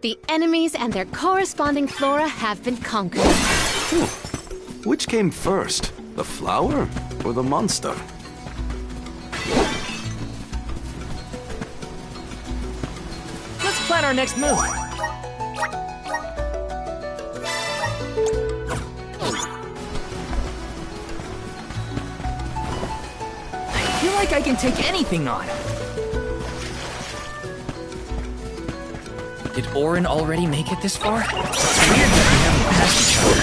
The enemies and their corresponding flora have been conquered. Which came first, the flower or the monster? Let's plan our next move. I feel like I can take anything on. Did Orin already make it this far? It's weird that we haven't passed each other.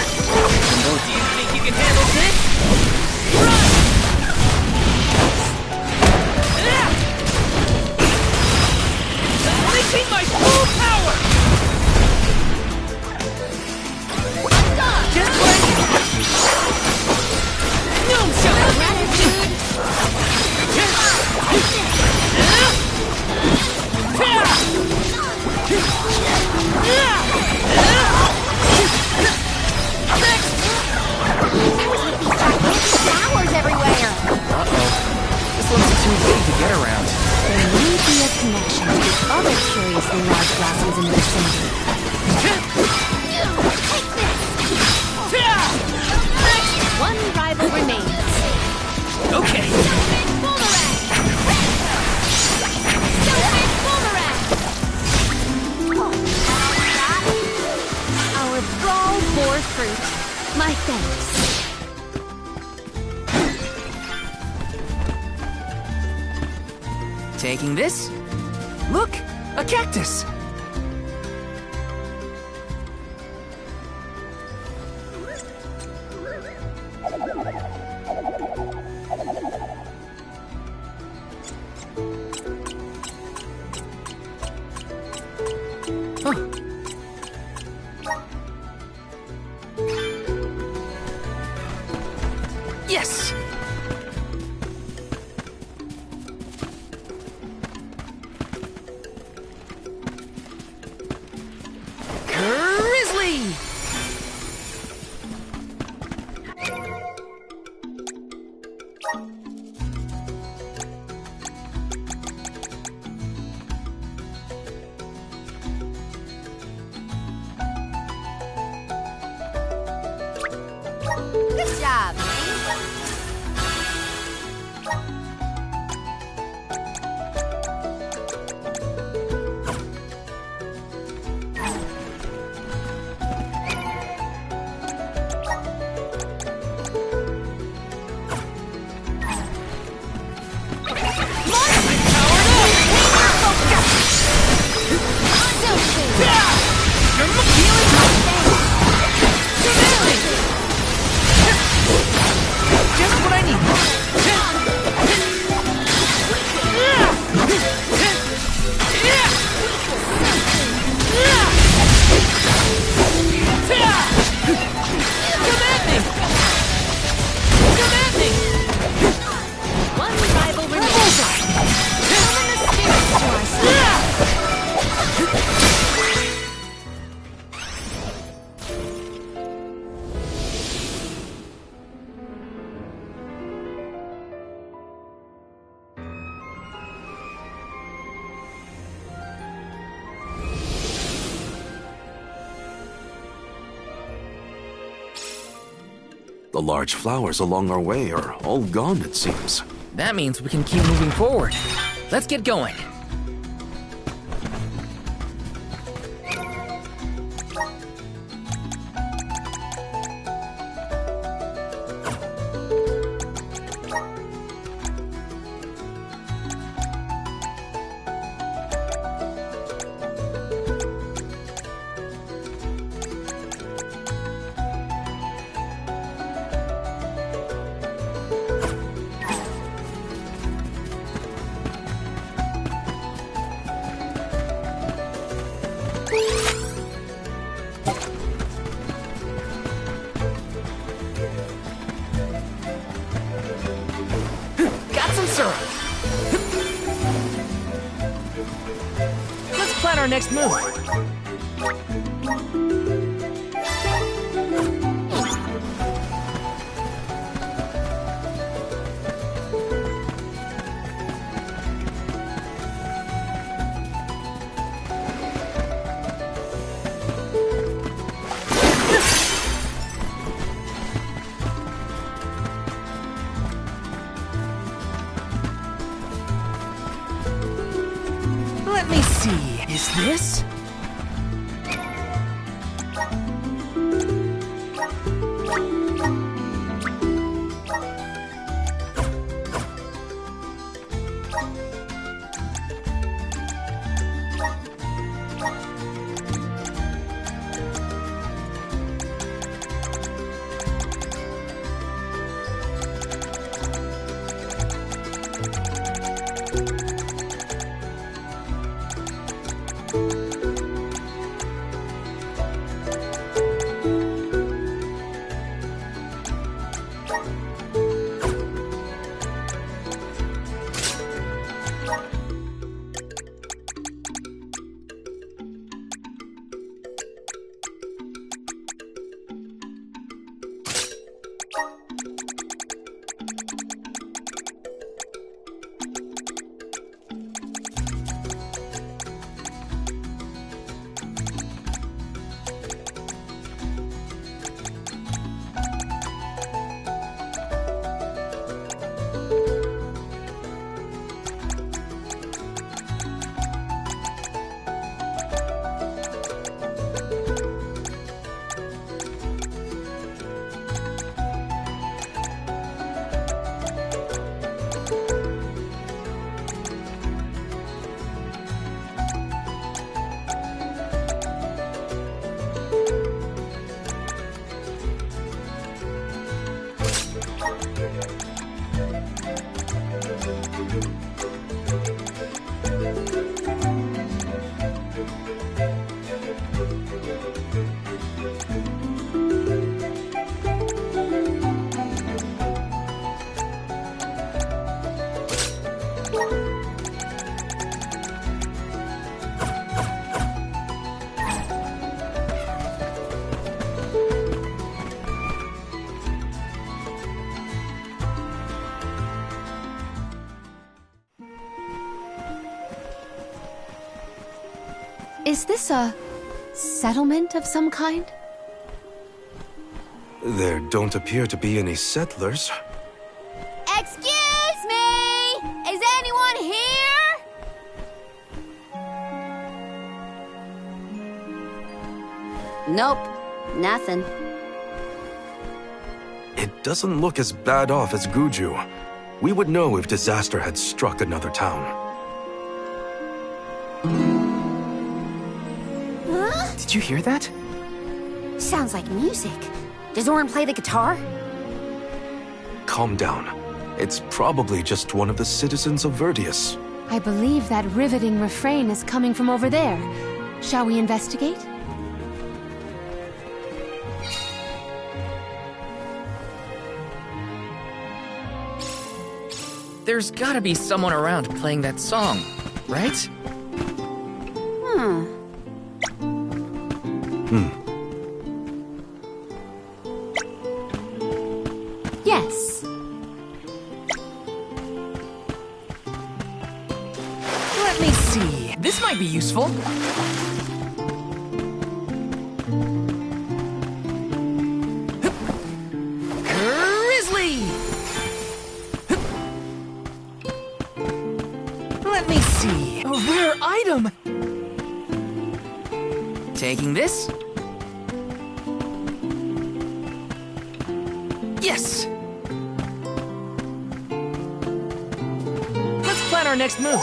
Do you think you can handle this? Run! Unleashing my full power! Just like no show of gratitude! Flowers everywhere! Uh-oh. This one's too big to get around. There may be a connection to the other curiously large blossoms in the vicinity. One rival remains. Okay. Our brawl bore fruit. My thanks. Taking this? Look! A cactus! Huh. Yes! Good job. Just what I need. Come at me! Come at me! One rival remains. Summon the spirits to our side. The large flowers along our way are all gone, it seems. That means we can keep moving forward. Let's get going. Let's plan our next move. Let me see. Is this? Is this a settlement of some kind? There don't appear to be any settlers. Excuse me! Is anyone here? Nope, nothing. It doesn't look as bad off as Guju. We would know if disaster had struck another town. Huh? Did you hear that? Sounds like music. Does Orin play the guitar? Calm down. It's probably just one of the citizens of Verdius. I believe that riveting refrain is coming from over there. Shall we investigate? There's gotta be someone around playing that song, right? Yes. Let me see. This might be useful. Grizzly! Let me see. A rare item! Taking this? Yes! Let's plan our next move.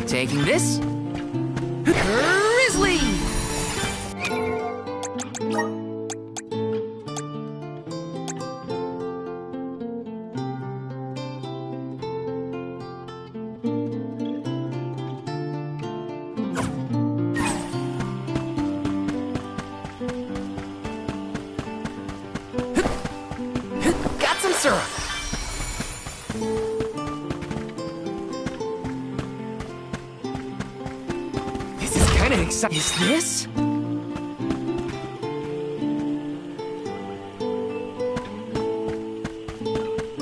Taking this? Grizzly! Got some syrup. This is kind of exciting. Is this?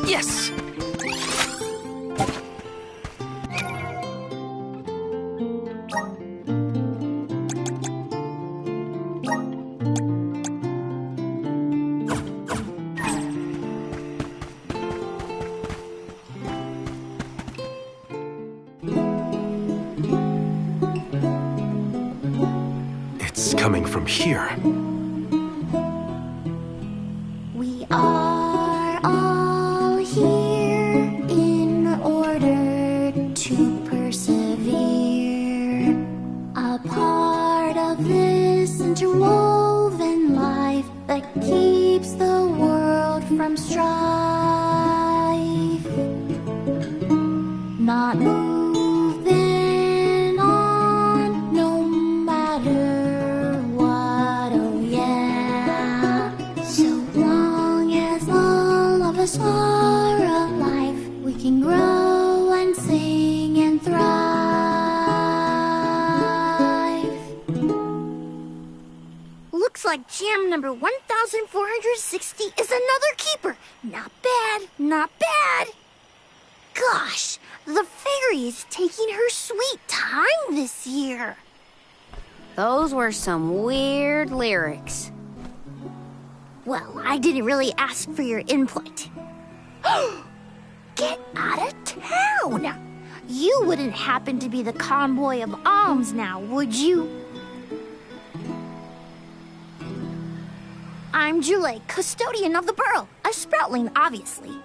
Yes. coming from here. We are all here in order to persevere. A part of this interwoven life that keeps the world from strife. Not moving on, no matter what, oh yeah. So long as all of us are alive, we can grow and sing and thrive. Looks like jam number 1460 is another keeper. Not bad, not bad. Gosh, the fairy is taking her sweet time this year. Those were some weird lyrics. Well, I didn't really ask for your input. Get out of town! You wouldn't happen to be the convoy of alms now, would you? I'm Julie, custodian of the burrow. A sproutling, obviously.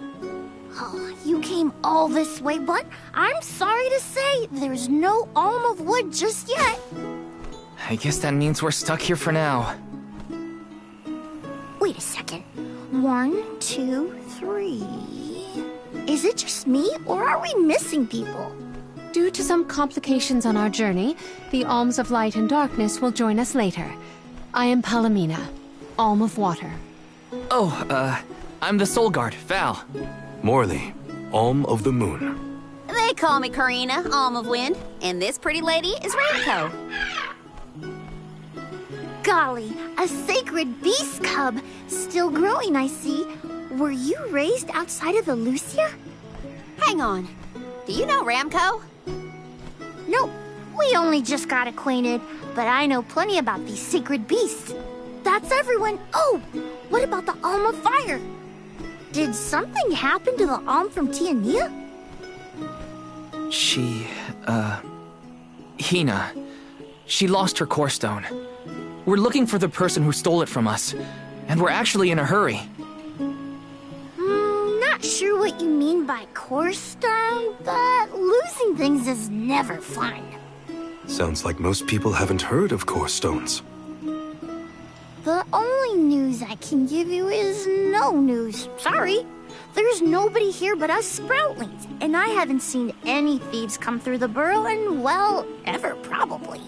Oh, you came all this way, but I'm sorry to say there's no alm of wood just yet. I guess that means we're stuck here for now. Wait a second. 1, 2, 3. Is it just me, or are we missing people? Due to some complications on our journey, the Alms of Light and Darkness will join us later. I am Palomina, Alm of Water. Oh, I'm the Soul Guard, Val. Morley, Alm of the Moon. They call me Karina, Alm of Wind, and this pretty lady is Rainco. Golly, a sacred beast cub. Still growing, I see. Were you raised outside of the Lucia? Hang on. Do you know Ramco? Nope. We only just got acquainted, but I know plenty about these sacred beasts. That's everyone. Oh, what about the Alm of Fire? Did something happen to the Alm from Tiania? Hina. She lost her core stone. We're looking for the person who stole it from us, and we're actually in a hurry. Not sure what you mean by core stone, but losing things is never fun. Sounds like most people haven't heard of core stones. The only news I can give you is no news. Sorry. There's nobody here but us Sproutlings, and I haven't seen any thieves come through the burrow in, well, ever probably.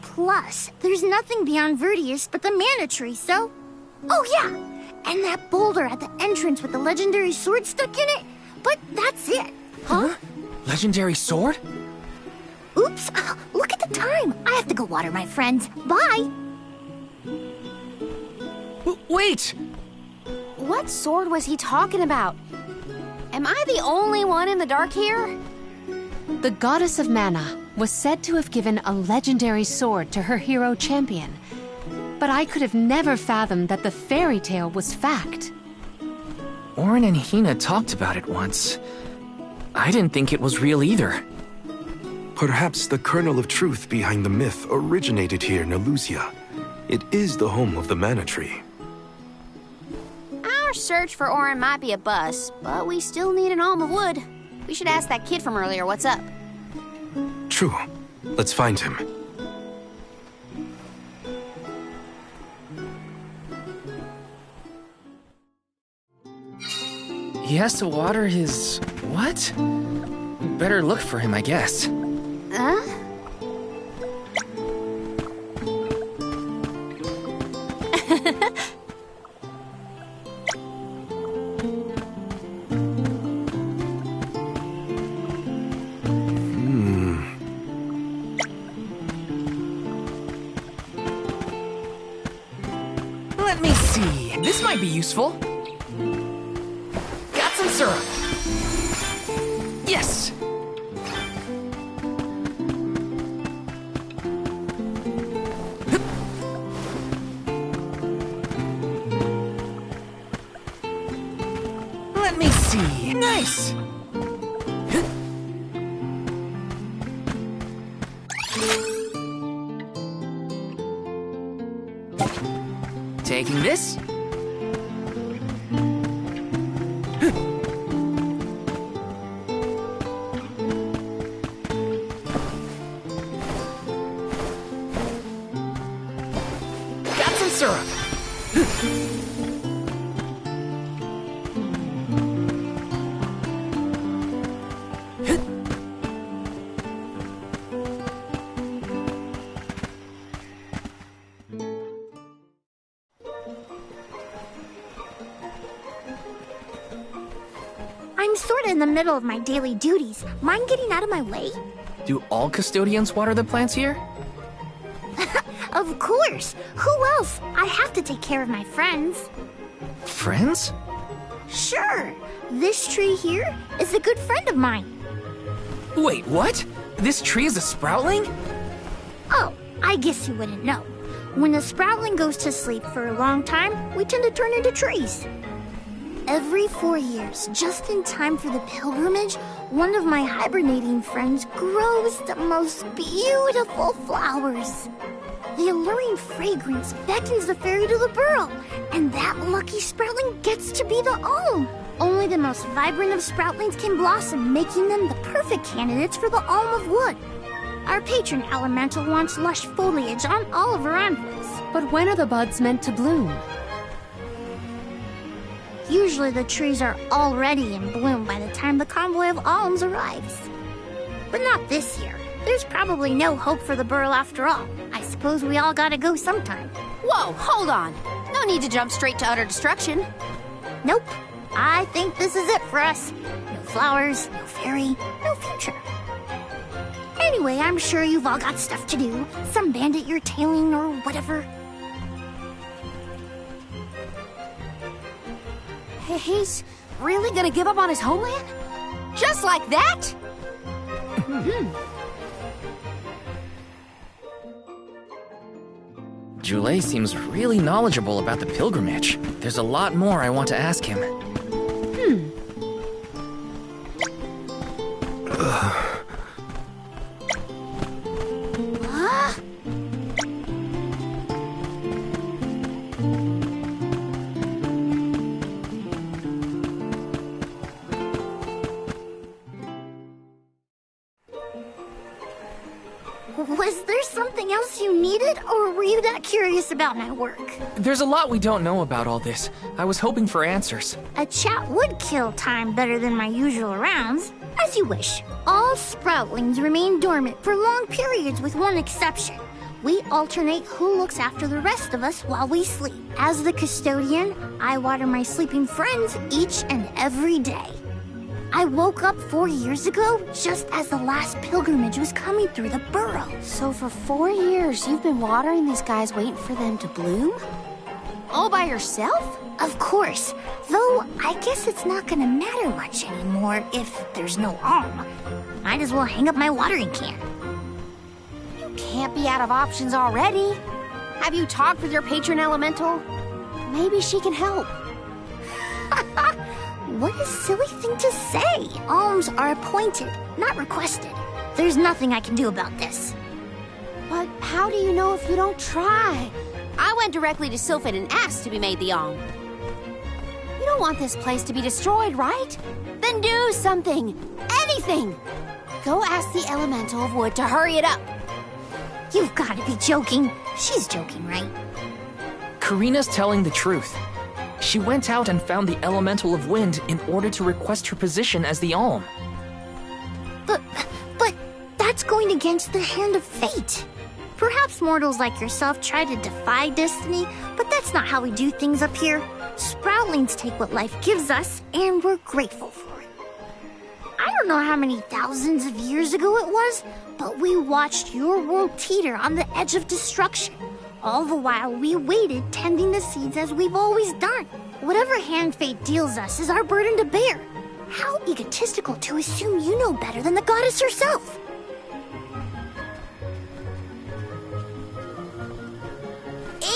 Plus, there's nothing beyond Vertius but the mana tree, so... Oh yeah! And that boulder at the entrance with the legendary sword stuck in it. But that's it. Huh? Legendary sword? Oops! Look at the time! I have to go water my friends. Bye! Wait! What sword was he talking about? Am I the only one in the dark here? The goddess of mana was said to have given a legendary sword to her hero champion. But I could have never fathomed that the fairy tale was fact. Orin and Hina talked about it once. I didn't think it was real either. Perhaps the kernel of truth behind the myth originated here in Elusia. It is the home of the mana tree. Our search for Orin might be a bust, but we still need an alm of wood. We should ask that kid from earlier what's up. True. Let's find him. He has to water his... what? Better look for him, I guess. Huh? Let me see. This might be useful. Got some syrup. Yes! Let me see. Nice! Taking this. Got some syrup. I'm sorta in the middle of my daily duties. Mind getting out of my way? Do all custodians water the plants here? Of course! Who else? I have to take care of my friends. Friends? Sure! This tree here is a good friend of mine. Wait, what? This tree is a sproutling? Oh, I guess you wouldn't know. When a sproutling goes to sleep for a long time, we tend to turn into trees. Every 4 years, just in time for the pilgrimage, one of my hibernating friends grows the most beautiful flowers. The alluring fragrance beckons the fairy to the burrow, and that lucky sproutling gets to be the alm. Only the most vibrant of sproutlings can blossom, making them the perfect candidates for the alm of wood. Our patron elemental wants lush foliage on all of her envelopes. But when are the buds meant to bloom? Usually the trees are already in bloom by the time the convoy of alms arrives. But not this year. There's probably no hope for the burrow after all. I suppose we all gotta go sometime. Whoa, hold on. No need to jump straight to utter destruction. Nope. I think this is it for us. No flowers, no fairy, no future. Anyway, I'm sure you've all got stuff to do. Some bandit you're tailing or whatever. He's really gonna give up on his homeland? Just like that? Joulet seems really knowledgeable about the pilgrimage. There's a lot more I want to ask him. Huh? Was there something else you needed, or were you that curious about my work? There's a lot we don't know about all this. I was hoping for answers. A chat would kill time better than my usual rounds. As you wish. All sproutlings remain dormant for long periods with one exception. We alternate who looks after the rest of us while we sleep. As the custodian, I water my sleeping friends each and every day. I woke up 4 years ago, just as the last pilgrimage was coming through the burrow. So for 4 years, you've been watering these guys waiting for them to bloom? All by yourself? Of course, though I guess it's not gonna matter much anymore if there's no alm. Might as well hang up my watering can. You can't be out of options already. Have you talked with your patron elemental? Maybe she can help. What a silly thing to say! Alms are appointed, not requested. There's nothing I can do about this. But how do you know if you don't try? I went directly to Sylphid and asked to be made the alm. You don't want this place to be destroyed, right? Then do something! Anything! Go ask the elemental of wood to hurry it up. You've gotta be joking. She's joking, right? Karina's telling the truth. She went out and found the elemental of wind in order to request her position as the alm. But that's going against the hand of fate. Perhaps mortals like yourself try to defy destiny, but that's not how we do things up here. Sproutlings take what life gives us, and we're grateful for it. I don't know how many thousands of years ago it was, but we watched your world teeter on the edge of destruction. All the while we waited, tending the seeds as we've always done. Whatever hand fate deals us is our burden to bear. How egotistical to assume you know better than the goddess herself.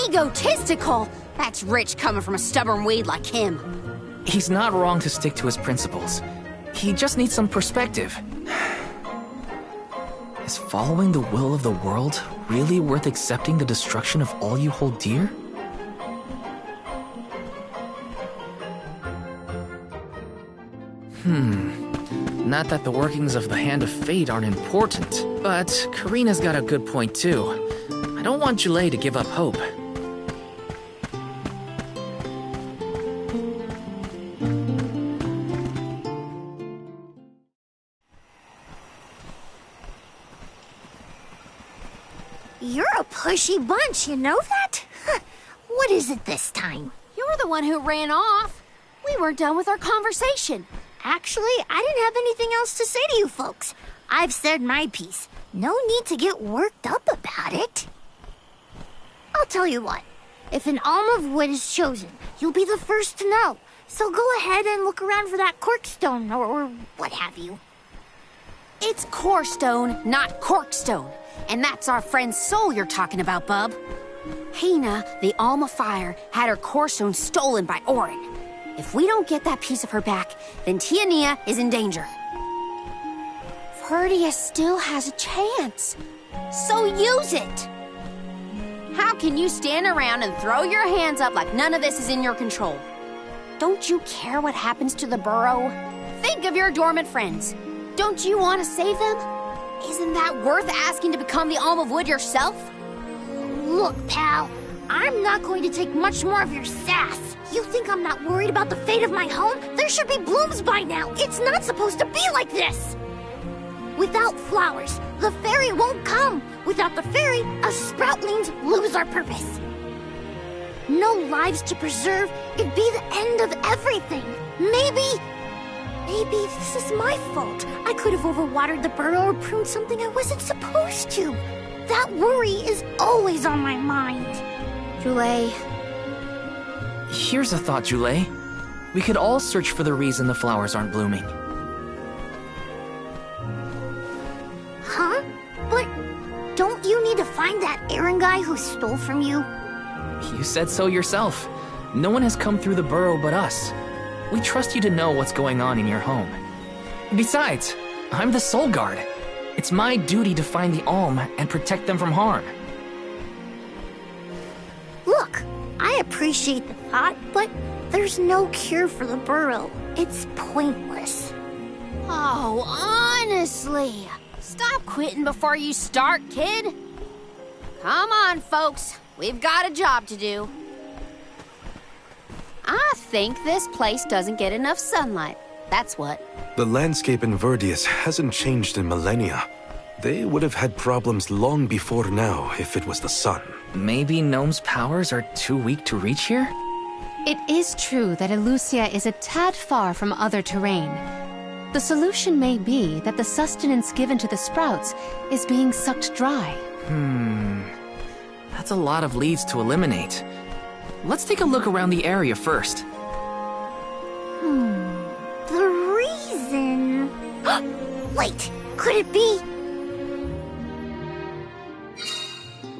Egotistical? That's rich coming from a stubborn weed like him. He's not wrong to stick to his principles. He just needs some perspective. Is following the will of the world really worth accepting the destruction of all you hold dear? Not that the workings of the Hand of Fate aren't important, but Karina's got a good point too. I don't want Julei to give up hope. You're a pushy bunch, you know that? What is it this time? You're the one who ran off. We weren't done with our conversation. Actually, I didn't have anything else to say to you folks. I've said my piece. No need to get worked up about it. I'll tell you what. If an alm of wood is chosen, you'll be the first to know. So go ahead and look around for that corkstone or what have you. It's corestone, not corkstone. And that's our friend's soul you're talking about, bub. Hina, the Alm of Fire, had her corestone stolen by Orin. If we don't get that piece of her back, then Tiania is in danger. Verdius still has a chance, so use it. How can you stand around and throw your hands up like none of this is in your control? Don't you care what happens to the burrow? Think of your dormant friends. Don't you want to save them? Isn't that worth asking to become the Alm of Wood yourself? Look, pal, I'm not going to take much more of your sass. You think I'm not worried about the fate of my home? There should be blooms by now. It's not supposed to be like this. Without flowers, the fairy won't come. Without the fairy, us sproutlings lose our purpose. No lives to preserve, it'd be the end of everything. Maybe this is my fault. I could have overwatered the burrow or pruned something I wasn't supposed to. That worry is always on my mind. Julei. Here's a thought, Julei. We could all search for the reason the flowers aren't blooming. Huh? But don't you need to find that Aaron guy who stole from you? You said so yourself. No one has come through the burrow but us. We trust you to know what's going on in your home. Besides, I'm the Soul Guard. It's my duty to find the Alm and protect them from harm. Look, I appreciate the thought, but there's no cure for the burrow. It's pointless. Oh, honestly. Stop quitting before you start, kid. Come on, folks. We've got a job to do. I think this place doesn't get enough sunlight. That's what. The landscape in Verdius hasn't changed in millennia. They would have had problems long before now if it was the sun. Maybe Gnome's powers are too weak to reach here? It is true that Elusia is a tad far from other terrain. The solution may be that the sustenance given to the sprouts is being sucked dry. That's a lot of leads to eliminate. Let's take a look around the area first. The reason... Wait, could it be...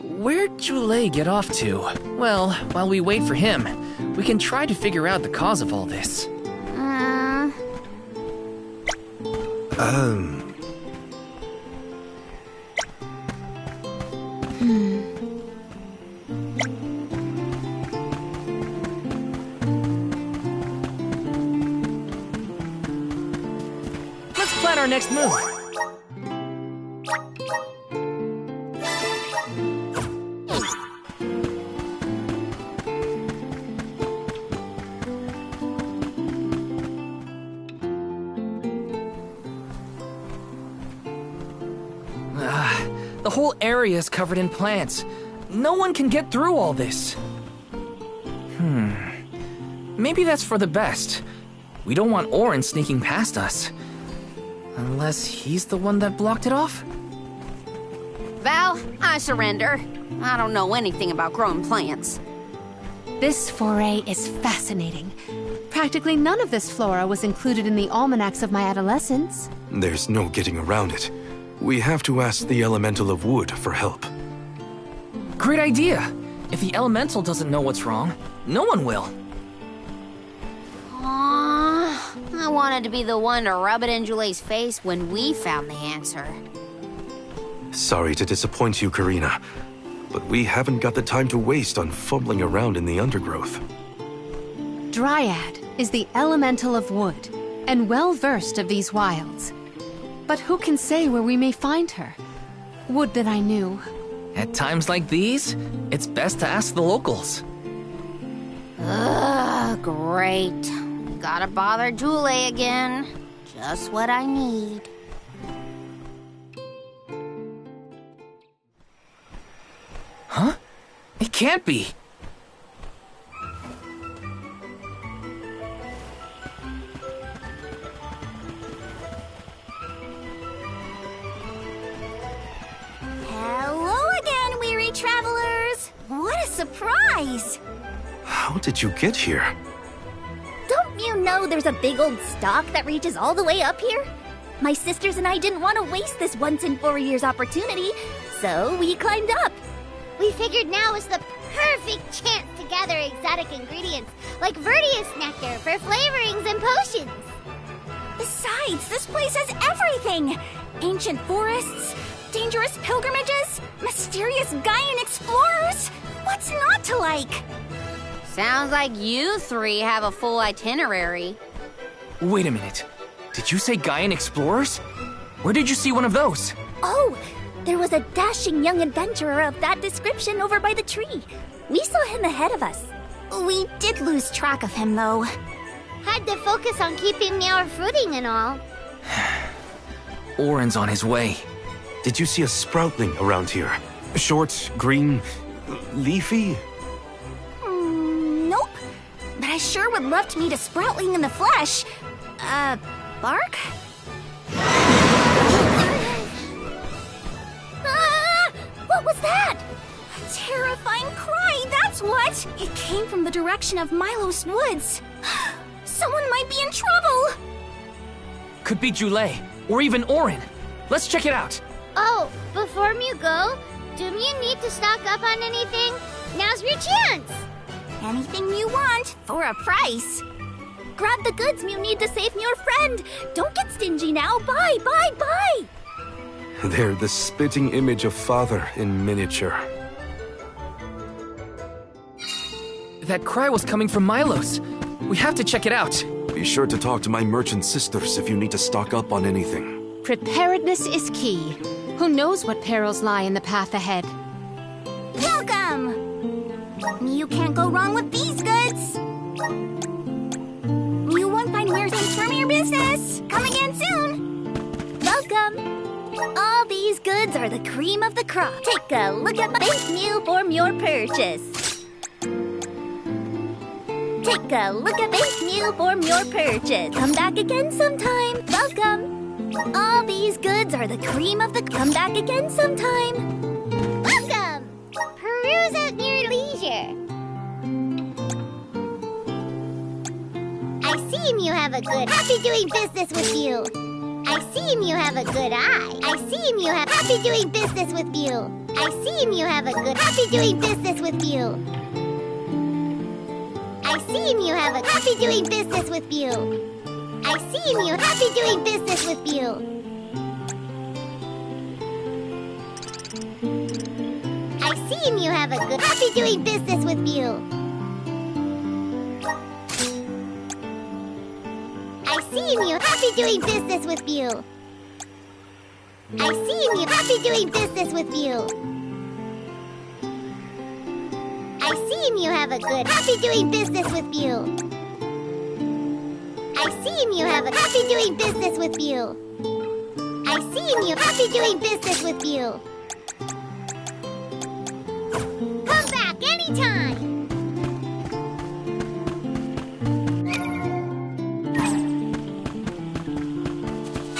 Where'd Julei get off to? Well, while we wait for him, we can try to figure out the cause of all this. Let's plan our next move. The whole area is covered in plants. No one can get through all this. Maybe that's for the best. We don't want Orin sneaking past us. Unless he's the one that blocked it off? Val, I surrender. I don't know anything about growing plants. This foray is fascinating. Practically none of this flora was included in the almanacs of my adolescence. There's no getting around it. We have to ask the Elemental of Wood for help. Great idea! If the Elemental doesn't know what's wrong, no one will. Aww, I wanted to be the one to rub it in Julei's face when we found the answer. Sorry to disappoint you, Karina, but we haven't got the time to waste on fumbling around in the undergrowth. Dryad is the Elemental of Wood. and well-versed of these wilds. But who can say where we may find her? Would that I knew. At times like these, it's best to ask the locals. Ugh, great. Gotta bother Jule again. Just what I need. Huh? It can't be. Hello again, weary travelers! What a surprise! How did you get here? Don't you know there's a big old stalk that reaches all the way up here? My sisters and I didn't want to waste this once in 4 years opportunity, so we climbed up. We figured now was the perfect chance to gather exotic ingredients like Verdius nectar for flavorings and potions. Besides, this place has everything! Ancient forests, dangerous pilgrimages, mysterious Gaian explorers! What's not to like? Sounds like you three have a full itinerary. Wait a minute. Did you say Gaian explorers? Where did you see one of those? Oh, there was a dashing young adventurer of that description over by the tree. We saw him ahead of us. We did lose track of him, though. Had to focus on keeping our footing and all. Orin's on his way. Did you see a sproutling around here? Short, green, leafy? Nope. But I sure would love to meet a sproutling in the flesh. Bark? What was that? A terrifying cry, that's what! It came from the direction of Milos Woods. Someone might be in trouble! Could be Jule, or even Orin. Let's check it out. Oh, before you go, do you need to stock up on anything? Now's your chance! Anything you want, for a price. Grab the goods you need to save your friend. Don't get stingy now. Buy, buy, buy! They're the spitting image of Father in miniature. That cry was coming from Milos. We have to check it out. Be sure to talk to my merchant sisters if you need to stock up on anything. Preparedness is key. Who knows what perils lie in the path ahead? Welcome! You can't go wrong with these goods. You won't find weird things from your business. Come again soon. Welcome. All these goods are the cream of the crop. Take a look at my base meal for your purchase. Take a look at base meal for your purchase. Come back again sometime. Welcome. All these goods are the cream of the... Come back again sometime. Welcome! Peruse at your leisure. I seem you have a good happy doing business with you. I seem you have a good eye. I seem you have happy doing business with you. I seem you have a good happy doing business with you. I seem you have a happy doing business with you. I seem you happy doing business with you. I seem you have a good happy doing business with you. I seem you happy doing business with you. I seem you happy doing business with you. I seem you have a good happy doing business with you. I seem you have a happy doing business with you. I seem you happy doing business with you. Come back anytime.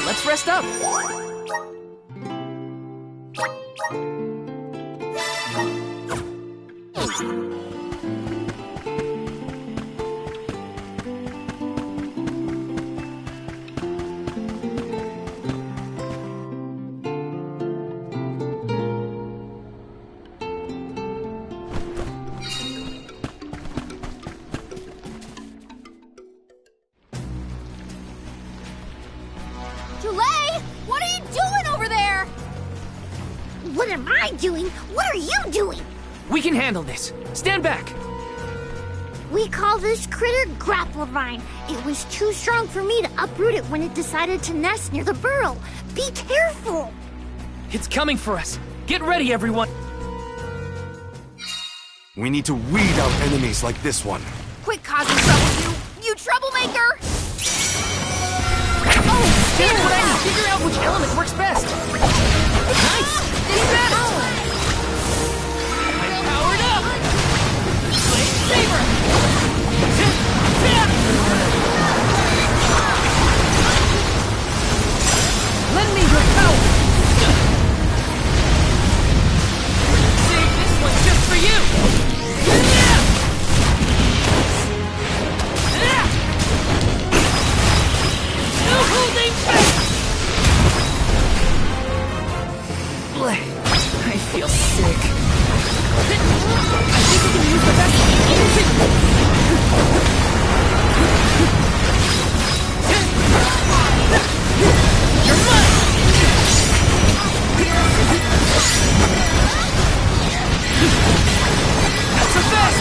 Let's rest up. What are you doing over there? What am I doing? What are you doing? We can handle this. Stand back. We call this critter Grapplevine. It was too strong for me to uproot it when it decided to nest near the burrow. Be careful! It's coming for us. Get ready, everyone. We need to weed out enemies like this one. Quit causing trouble, you troublemaker! Oh, here's what I need. Figure out which element works best. Nice! It's that! I'm powered up! Blade Saber! Lend me your power! Save this one just for you! No holding back! I feel sick. I think we can use the best. You're mine! That's the best!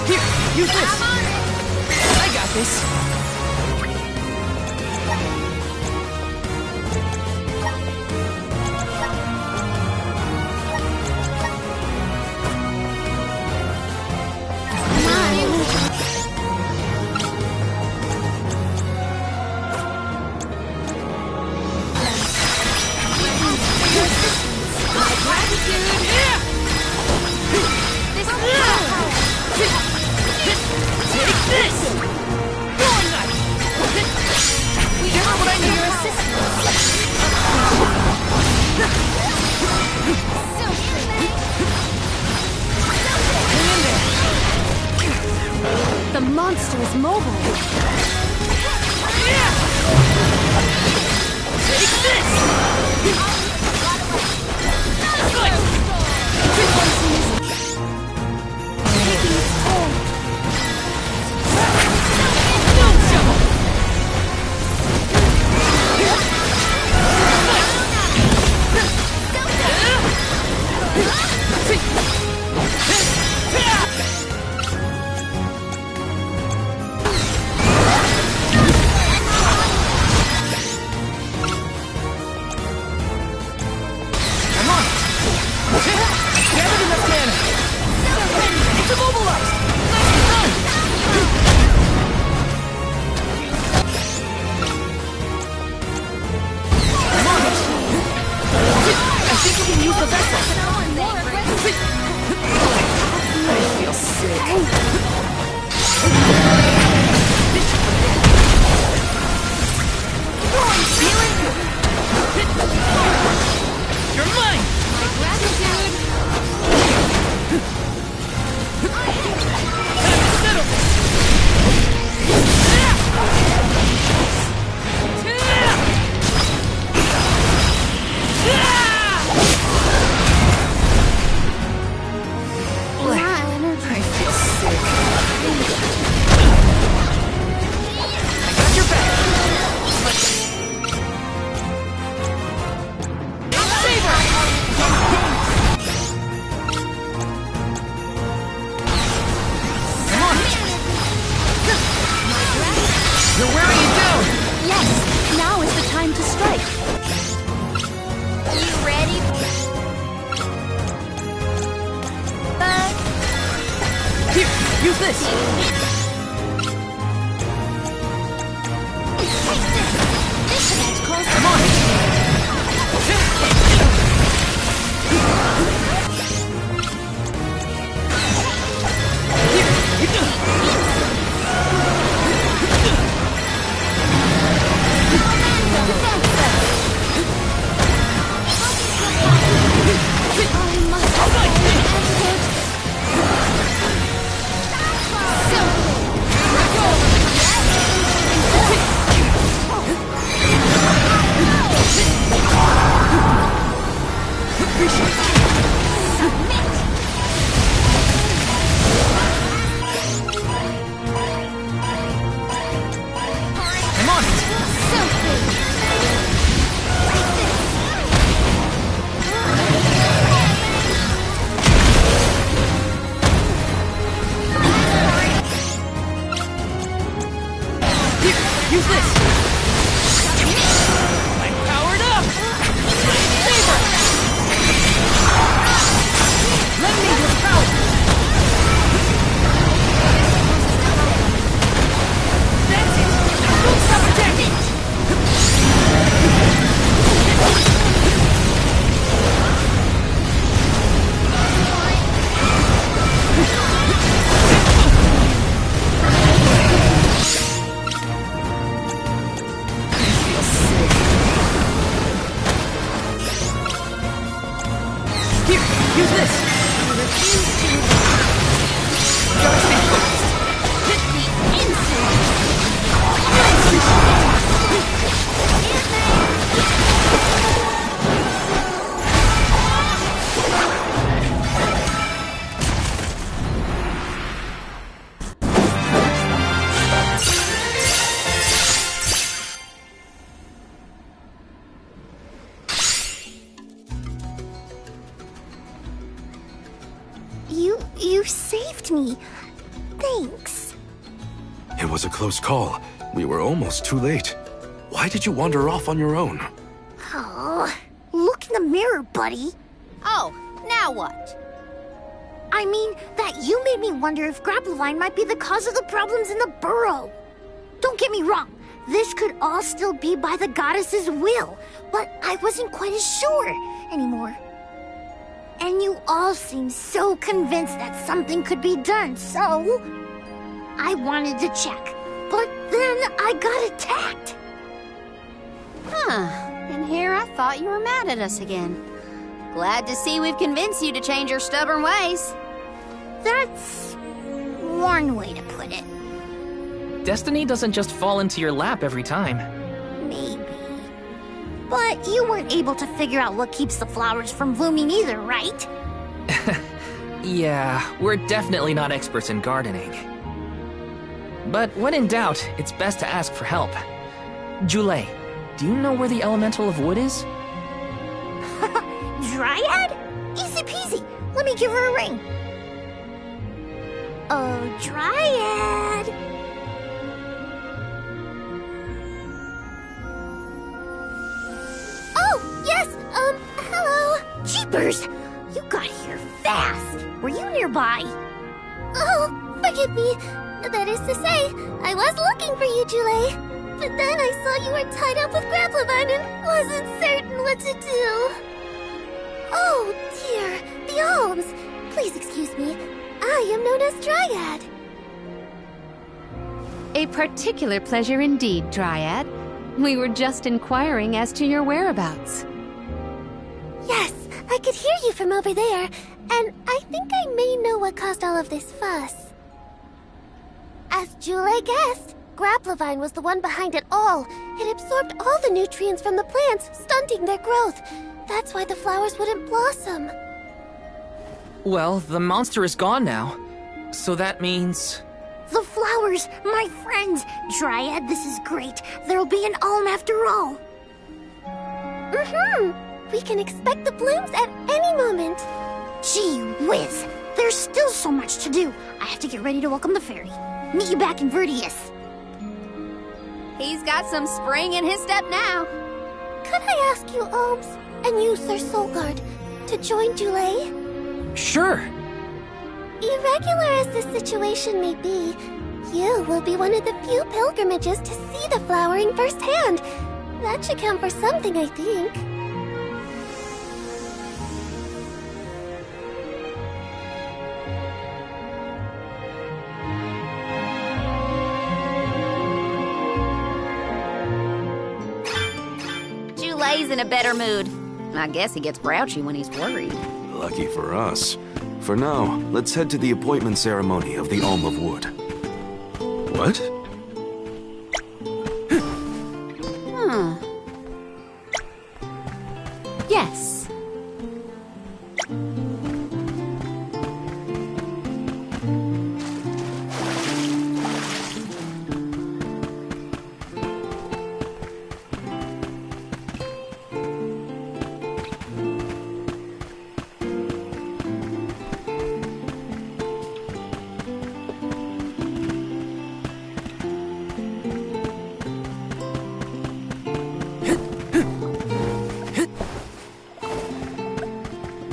Here, use this! I got this! The monster is mobile. Take this! Use this! This event calls Come on! So Here, use this! I refuse to Gotta stay focused. hit me instantly! You saved me. Thanks. It was a close call. We were almost too late. Why did you wander off on your own? Oh, look in the mirror, buddy. Oh, now what? I mean, that you made me wonder if Grappevine might be the cause of the problems in the burrow. Don't get me wrong, this could all still be by the goddess's will, but I wasn't quite as sure anymore. And you all seem so convinced that something could be done, so I wanted to check. But then I got attacked. Huh. And here I thought you were mad at us again. Glad to see we've convinced you to change your stubborn ways. That's one way to put it. Destiny doesn't just fall into your lap every time. Maybe. But you weren't able to figure out what keeps the flowers from blooming either, right? Yeah, we're definitely not experts in gardening. But when in doubt, it's best to ask for help. Jule, do you know where the elemental of wood is? Dryad? Easy peasy. Let me give her a ring. Oh, Dryad. Oh, yes, hello. Jeepers, you got here fast. Were you nearby? Oh, forgive me. That is to say, I was looking for you, Jule. But then I saw you were tied up with Grappevine and wasn't certain what to do. Oh, dear. The alms. Please excuse me. I am known as Dryad. A particular pleasure indeed, Dryad. We were just inquiring as to your whereabouts. Yes, I could hear you from over there, and I think I may know what caused all of this fuss. As Jule guessed, Grappevine was the one behind it all. It absorbed all the nutrients from the plants, stunting their growth. That's why the flowers wouldn't blossom. Well, the monster is gone now. So that means... The flowers, my friends. Dryad, this is great. There'll be an alm after all. We can expect the blooms at any moment. Gee whiz. There's still so much to do. I have to get ready to welcome the fairy. Meet you back in Verdius. He's got some spring in his step now. Could I ask you, Alms, and you, Sir Soulguard, to join Jule? Sure! Irregular as the situation may be, you will be one of the few pilgrimages to see the flowering firsthand. That should count for something, I think. Jule's in a better mood. I guess he gets grouchy when he's worried. Lucky for us. For now, let's head to the appointment ceremony of the Alm of Wood. What? Yes.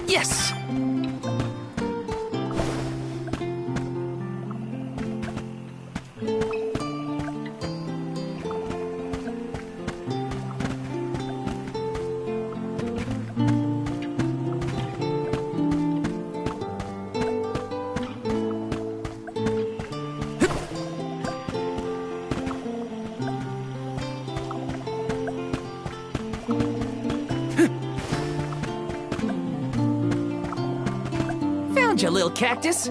Yes! found you, little cactus.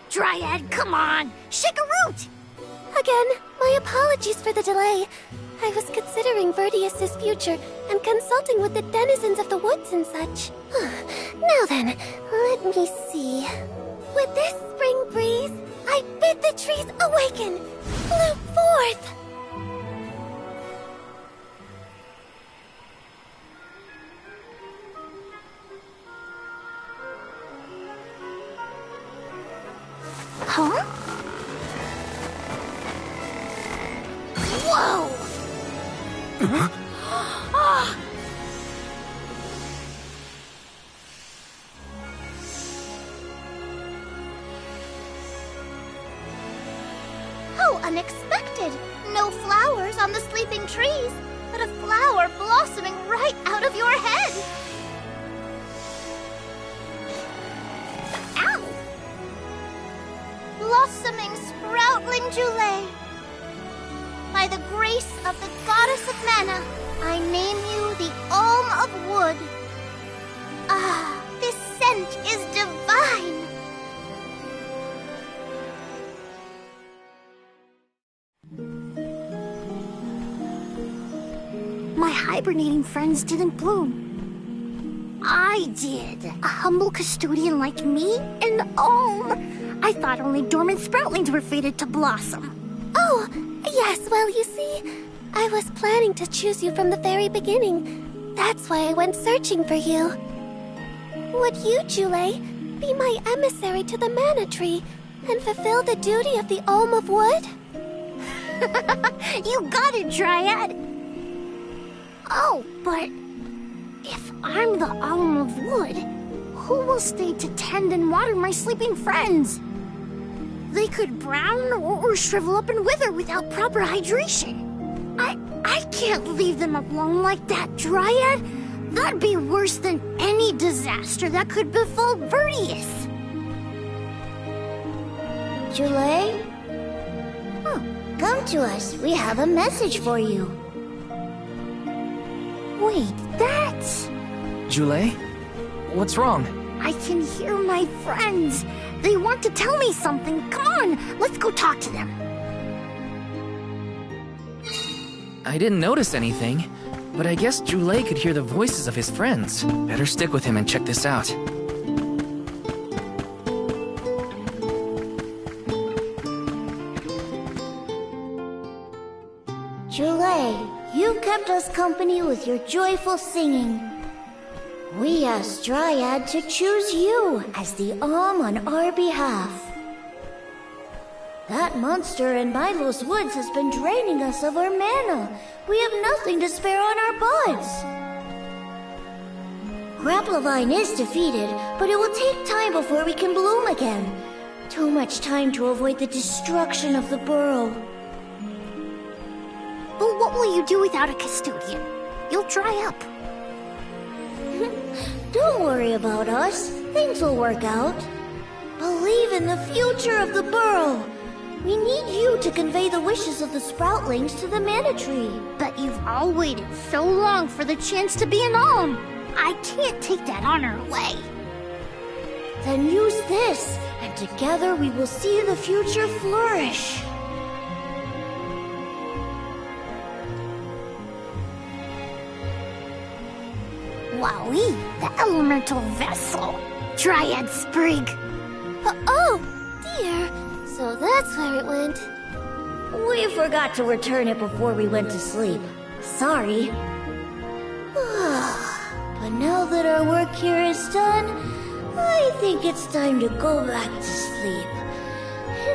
Dryad, come on! Shake a root! Again, my apologies for the delay. I was considering Vertius's future and consulting with the denizens of the woods and such. Now then, let me see. With this spring breeze, I bid the trees awaken! Bloom forth! Huh? Whoa! How unexpected! No flowers on the sleeping trees, but a flower blossoming right out of your head! Ow! Blossoming sproutling Jule. By the grace of the goddess of mana, I name you the Alm of Wood. Ah, this scent is divine! My hibernating friends didn't bloom. I did. A humble custodian like me? An Alm! I thought only dormant sproutlings were fated to blossom. Oh, yes, well, you see, I was planning to choose you from the very beginning. That's why I went searching for you. Would you, Jule, be my emissary to the mana tree and fulfill the duty of the Alm of Wood? You got it, Dryad! Oh, but if I'm the Alm of Wood, who will stay to tend and water my sleeping friends? They could brown or shrivel up and wither without proper hydration. I can't leave them alone like that, Dryad. That'd be worse than any disaster that could befall Vertius. Jule? Oh, come to us. We have a message for you. Wait, that's... Jule? What's wrong? I can hear my friends. They want to tell me something. Come on, let's go talk to them. I didn't notice anything, but I guess Jule could hear the voices of his friends. Better stick with him and check this out. Jule, you kept us company with your joyful singing. We asked Dryad to choose you as the Alm on our behalf. That monster in Milo's woods has been draining us of our mana. We have nothing to spare on our buds. Grapplevine is defeated, but it will take time before we can bloom again. Too much time to avoid the destruction of the burrow. But what will you do without a custodian? You'll dry up. Don't worry about us. Things will work out. Believe in the future of the burrow. We need you to convey the wishes of the sproutlings to the mana tree. But you've all waited so long for the chance to be an Alm. I can't take that honor away. Then use this, and together we will see the future flourish. Wowie, the elemental vessel. Dryad Sprig. Oh, dear. So that's where it went. We forgot to return it before we went to sleep. Sorry. But now that our work here is done, I think it's time to go back to sleep.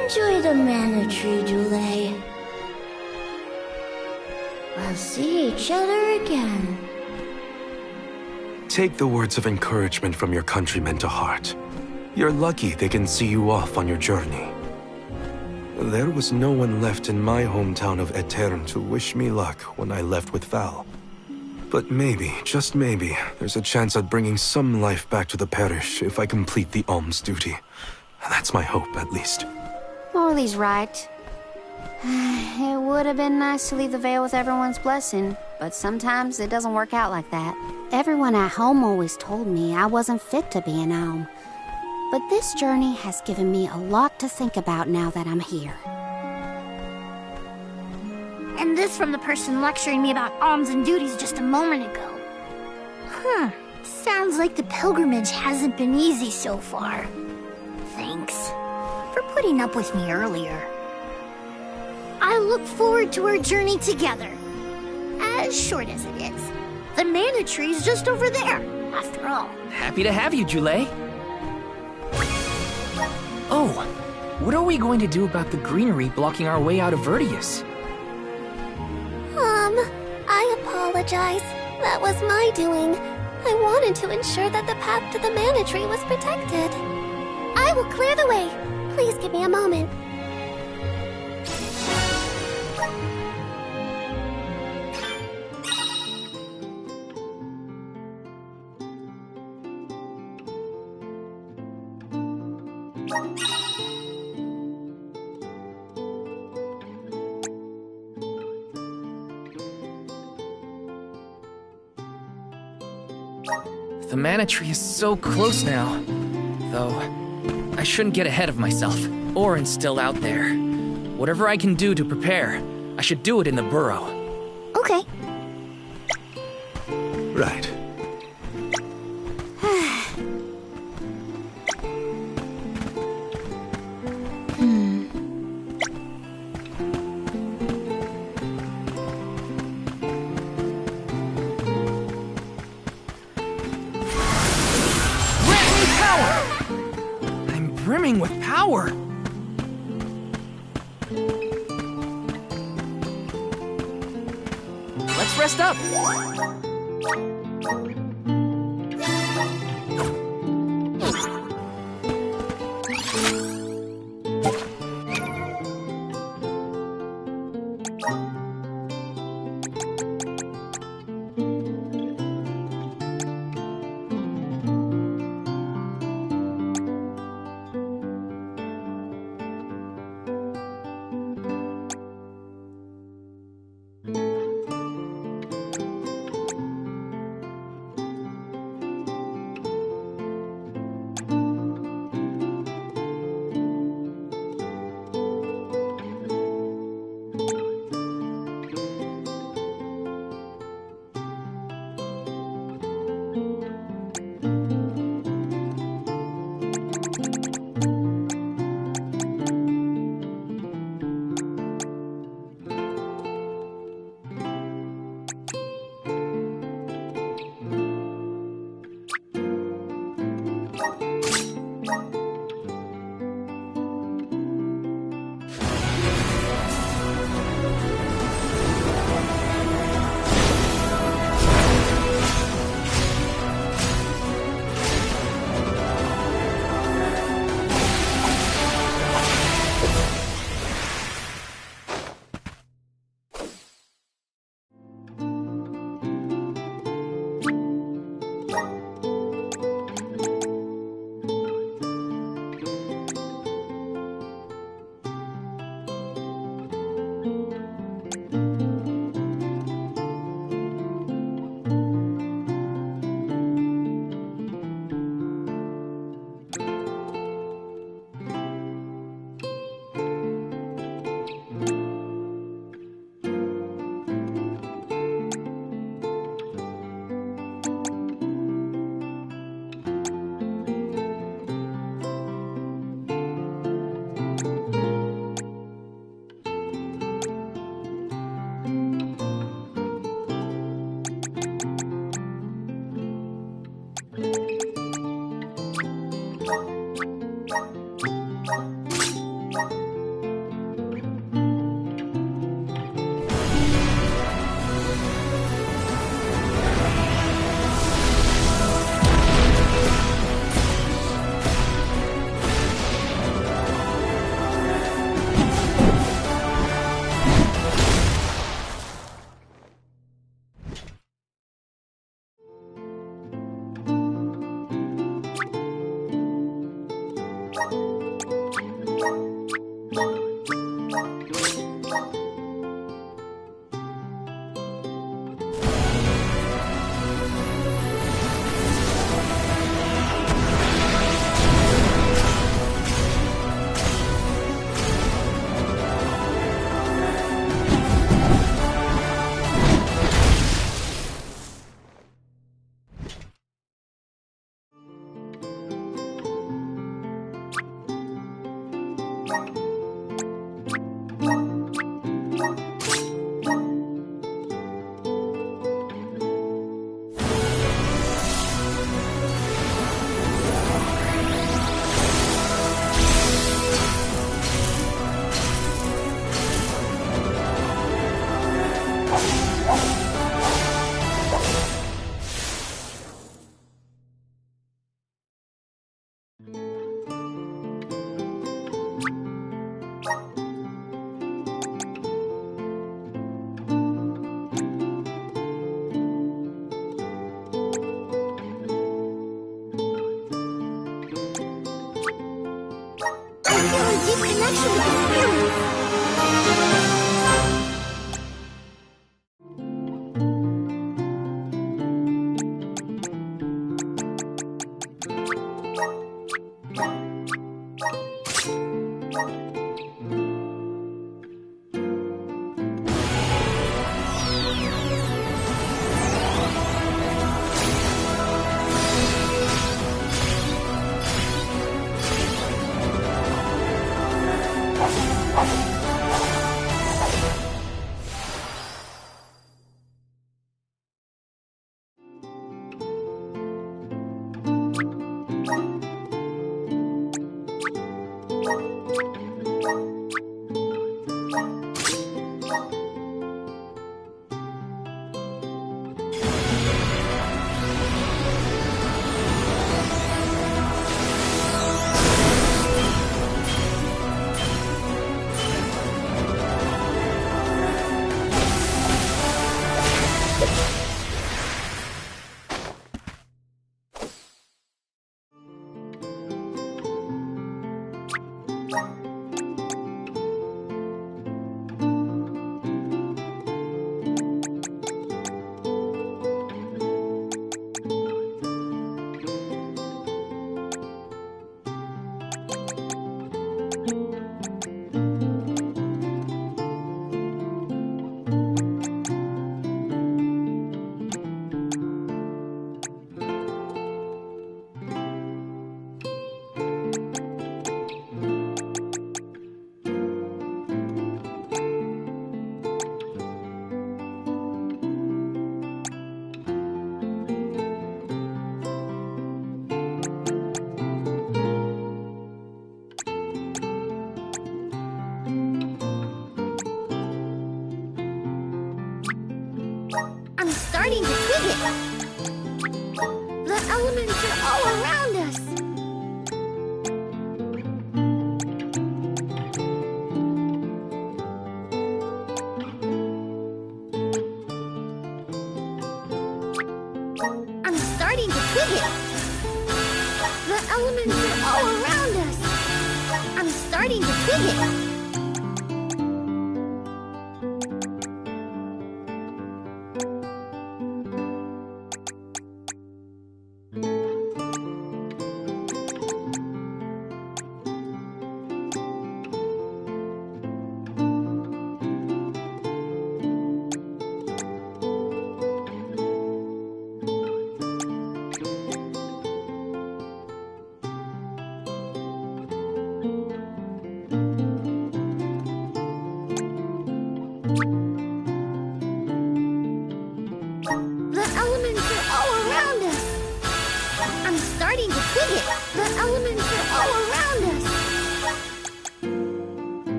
Enjoy the mana tree, Jule. We'll see each other again. Take the words of encouragement from your countrymen to heart. You're lucky they can see you off on your journey. There was no one left in my hometown of Etern to wish me luck when I left with Val. But maybe, just maybe, there's a chance at bringing some life back to the parish if I complete the alms duty. That's my hope, at least. Morley's right. It would have been nice to leave the veil with everyone's blessing, but sometimes it doesn't work out like that. Everyone at home always told me I wasn't fit to be an alm. But this journey has given me a lot to think about now that I'm here. And this from the person lecturing me about alms and duties just a moment ago. Sounds like the pilgrimage hasn't been easy so far. Thanks for putting up with me earlier. I look forward to our journey together. As short as it is. The mana tree's just over there, after all. Happy to have you, Jule. Oh, what are we going to do about the greenery blocking our way out of Vertius? I apologize. That was my doing. I wanted to ensure that the path to the mana tree was protected. I will clear the way. Please give me a moment. The mana tree is so close now. Though, I shouldn't get ahead of myself, or instill out there. Whatever I can do to prepare, I should do it in the burrow. Okay. Right. Brimming with power! Let's rest up! deep connection with the spirits. I'm starting to dig it. The elements are all around us. I'm starting to dig it. The elements are all around us. I'm starting to dig it.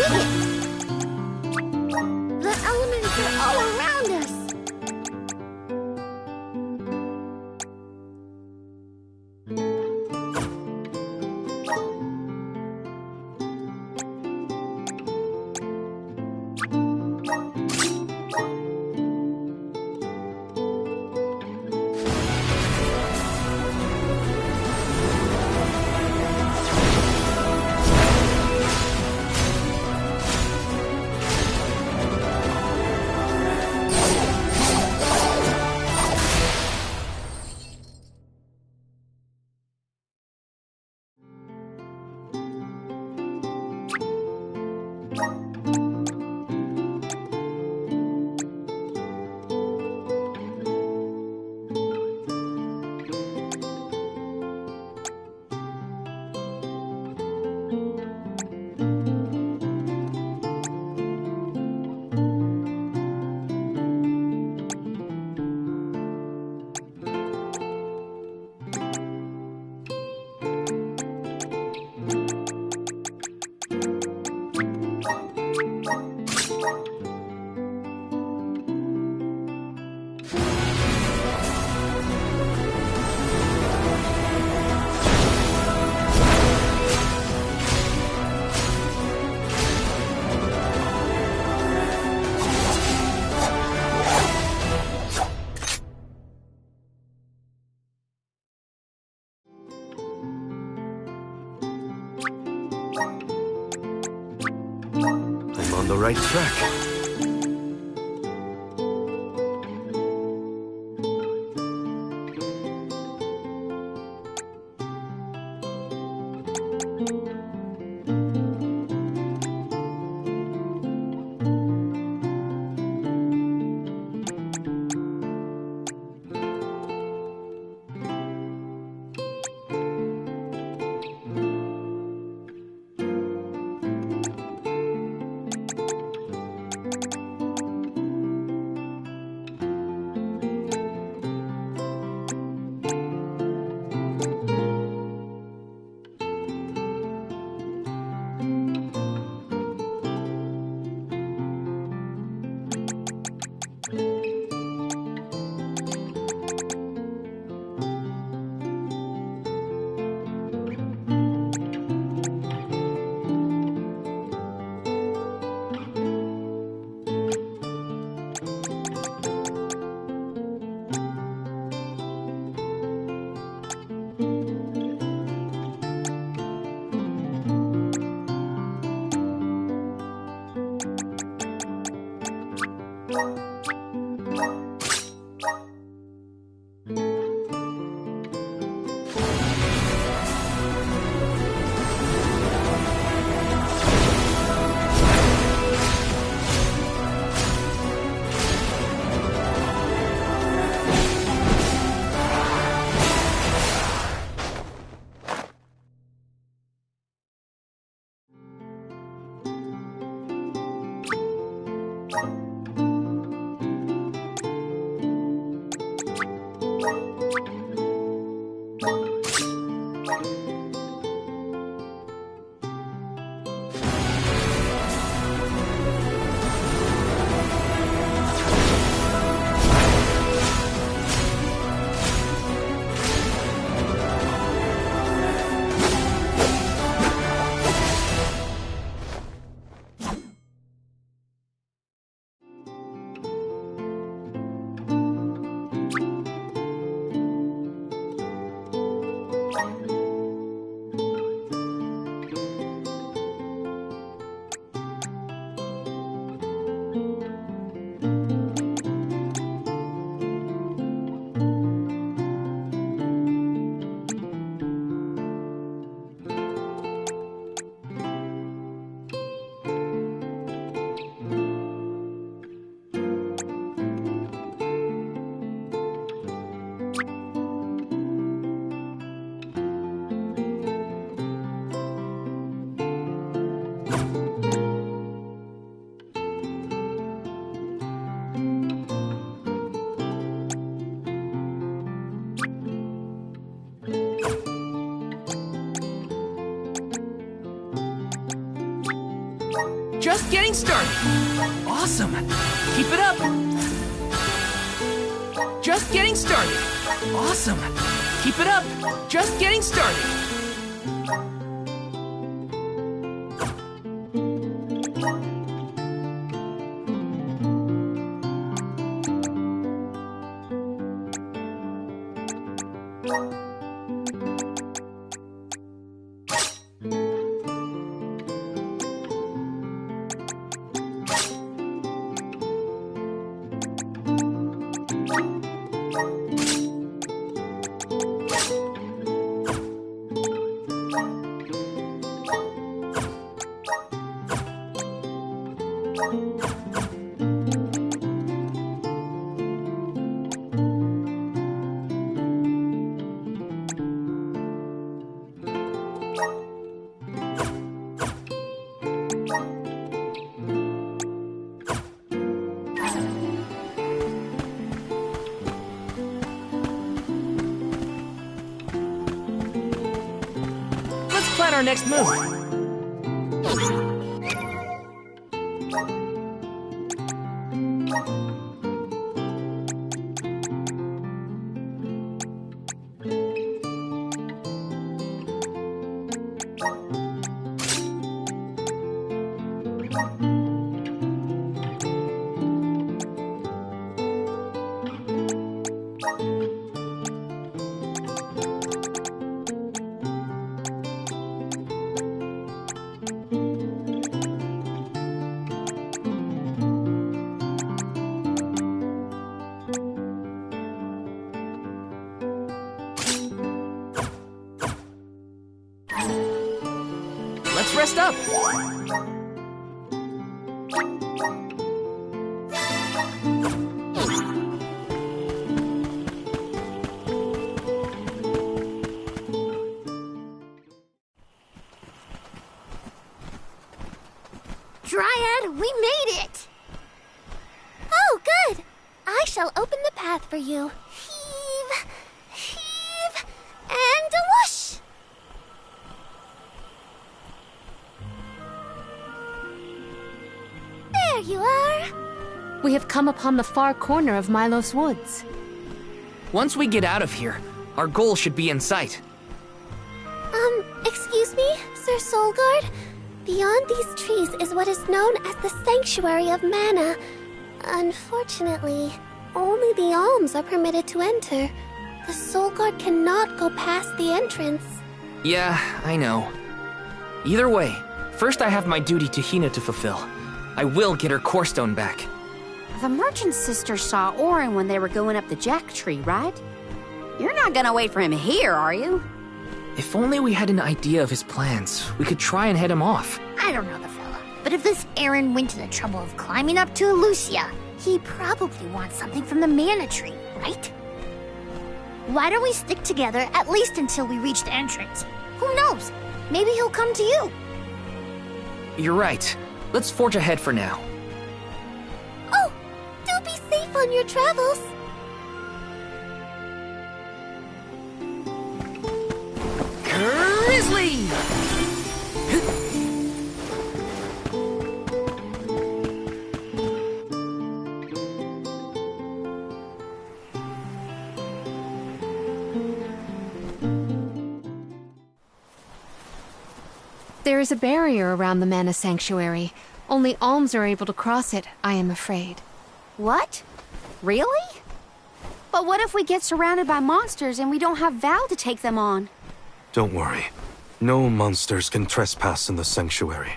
dig it! The elements are all around us! I'm on the right track. Just getting started. Awesome. Keep it up. Just getting started. Awesome. Keep it up. Just getting started. Plan our next move. Let's rest up. Dryad, we made it! Oh, good! I shall open the path for you. Heave, heave, and a whoosh! There you are! We have come upon the far corner of Milos Woods. Once we get out of here, our goal should be in sight. Excuse me, Sir Soulguard? Beyond these trees is what is known as the Sanctuary of Mana. Unfortunately, only the alms are permitted to enter. The Soulguard cannot go past the entrance. Yeah, I know. Either way, first I have my duty to Hina to fulfill. I will get her core stone back. The merchant sisters saw Orin when they were going up the jack tree, right? You're not gonna wait for him here, are you? If only we had an idea of his plans, we could try and head him off. I don't know the fella, but if this Aaron went to the trouble of climbing up to Lucia, he probably wants something from the mana tree, right? Why don't we stick together at least until we reach the entrance? Who knows? Maybe he'll come to you. You're right. Let's forge ahead for now. Oh, do be safe on your travels. Grizzly! There is a barrier around the Mana Sanctuary. Only alms are able to cross it, I am afraid. What? Really? But what if we get surrounded by monsters and we don't have Val to take them on? Don't worry. No monsters can trespass in the sanctuary.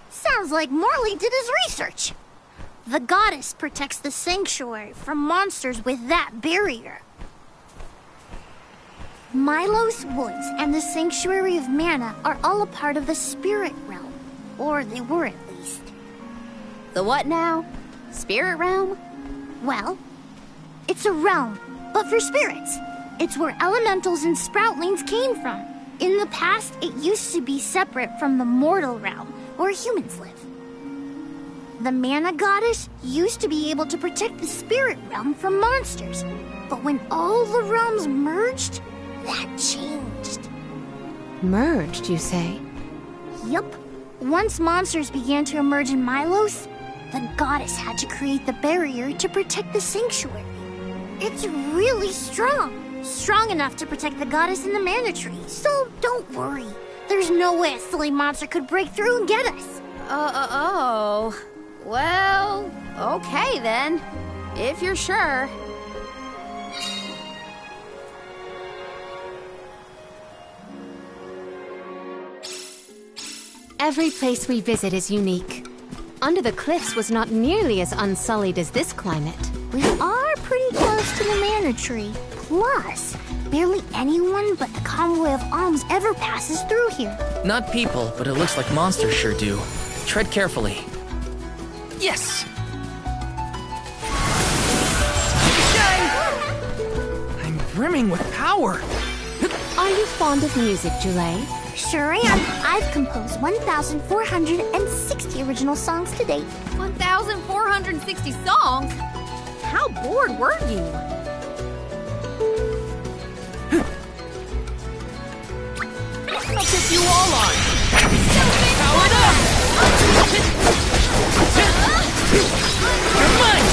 Sounds like Morley did his research. The goddess protects the sanctuary from monsters with that barrier. Milos Woods and the Sanctuary of Mana are all a part of the spirit realm. Or they were at least. The what now? Spirit realm? Well, it's a realm, but for spirits. It's where elementals and sproutlings came from. In the past, it used to be separate from the mortal realm, where humans live. The Mana Goddess used to be able to protect the spirit realm from monsters. But when all the realms merged, that changed. Merged, you say? Yup. Once monsters began to emerge in Milos, the goddess had to create the barrier to protect the sanctuary. It's really strong. Strong enough to protect the goddess and the mana tree. So don't worry. There's no way a silly monster could break through and get us. Oh. Well, okay then. If you're sure. Every place we visit is unique. Under the Cliffs was not nearly as unsullied as this climate. We are pretty close to the mana tree. Plus, barely anyone but the convoy of alms ever passes through here. Not people, but it looks like monsters sure do. Tread carefully. Yes! I'm brimming with power. Are you fond of music, Julay? Sure am. I've composed 1,460 original songs to date. 1,460 songs? How bored were you? I'll take you all on! Powered up! You're mine!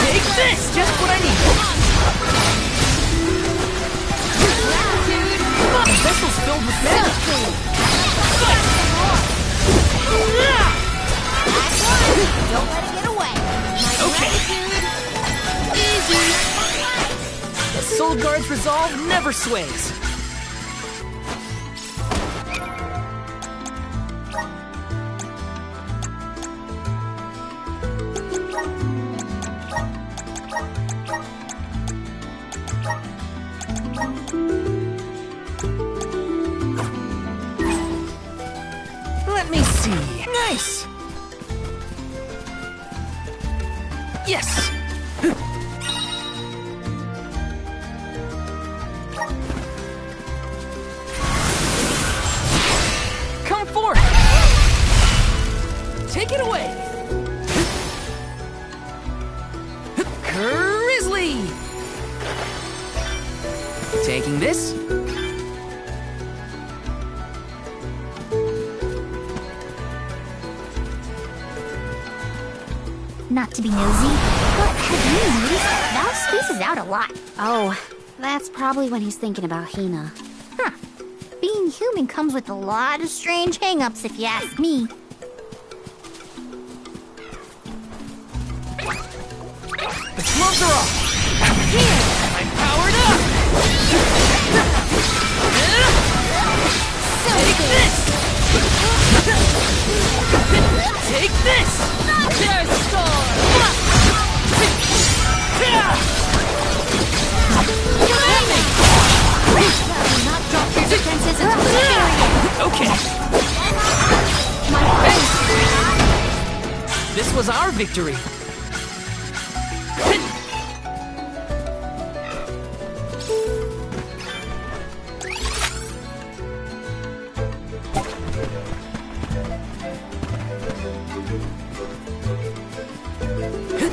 Take this! Just what I need! The vessel's filled with mana! Don't let it get away. Okay. Easy. The Soul Guard's resolve never sways. Let me see. Nice. Yes. Come forth. Take it away. Grizzly. Taking this. Not to be nosy, but have you noticed Val spaces out a lot? Oh, that's probably when he's thinking about Hina. Huh. Being human comes with a lot of strange hang-ups, if you ask me. The gloves are off. Here, I'm powered up. Take this. Take this. There's Storm. Not drop your defenses until the area. Okay. This was our victory.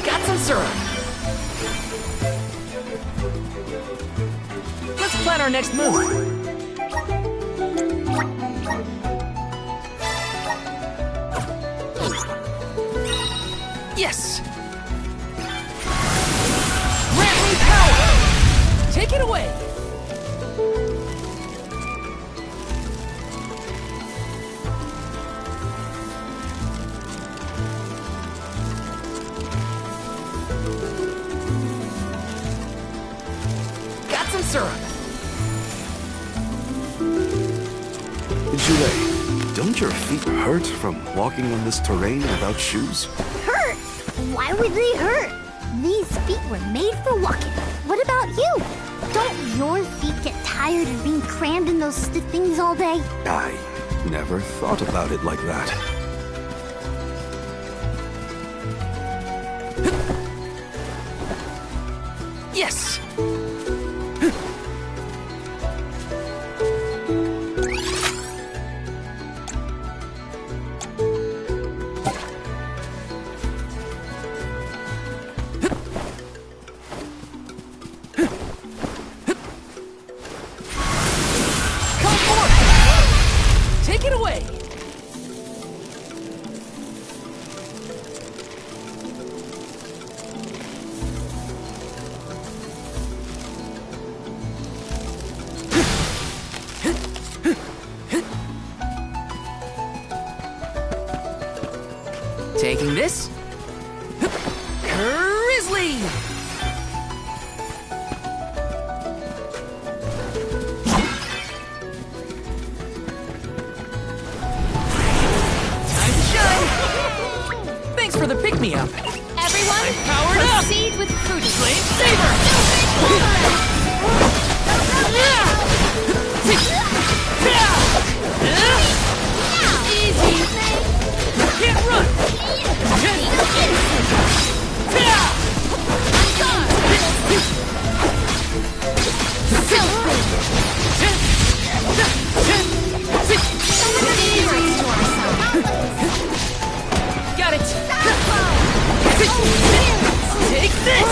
Got some syrup. Let's plan our next move. Yes! Grant me power! Take it away! Got some syrup. Julay, don't your feet hurt from walking on this terrain without shoes? Hurt? Why would they hurt? These feet were made for walking. What about you? Don't your feet get tired of being crammed in those stiff things all day? I never thought about it like that. Yes! Come forth! Take it away! Taking this. Grizzly! Time to shine! Thanks for the pick-me-up. Everyone, Powered up! proceed with prudence. Flame Saber! Easy. Can't run! Got it! Take this!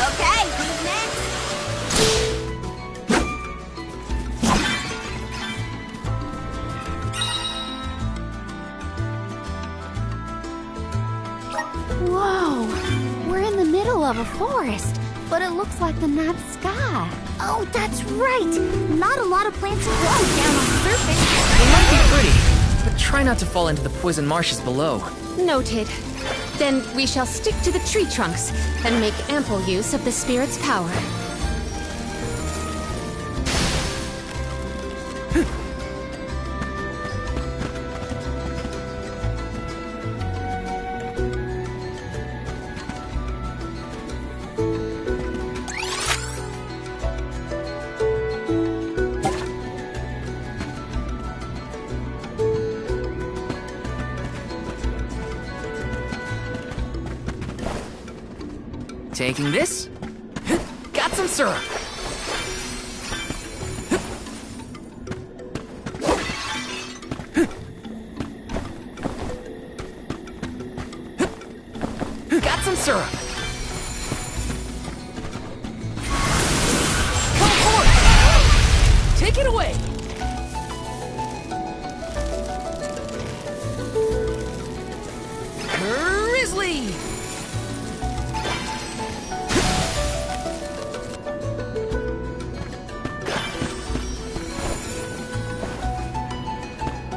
Okay, who's next? Whoa! We're in the middle of a forest, but it looks like the night sky. Oh, that's right! Not a lot of plants grow down on the surface. It might be pretty, but try not to fall into the poison marshes below. Noted. Then we shall stick to the tree trunks and make ample use of the spirit's power. Taking this. Got some syrup. Got some syrup. Come forward. Take it away. Grizzly.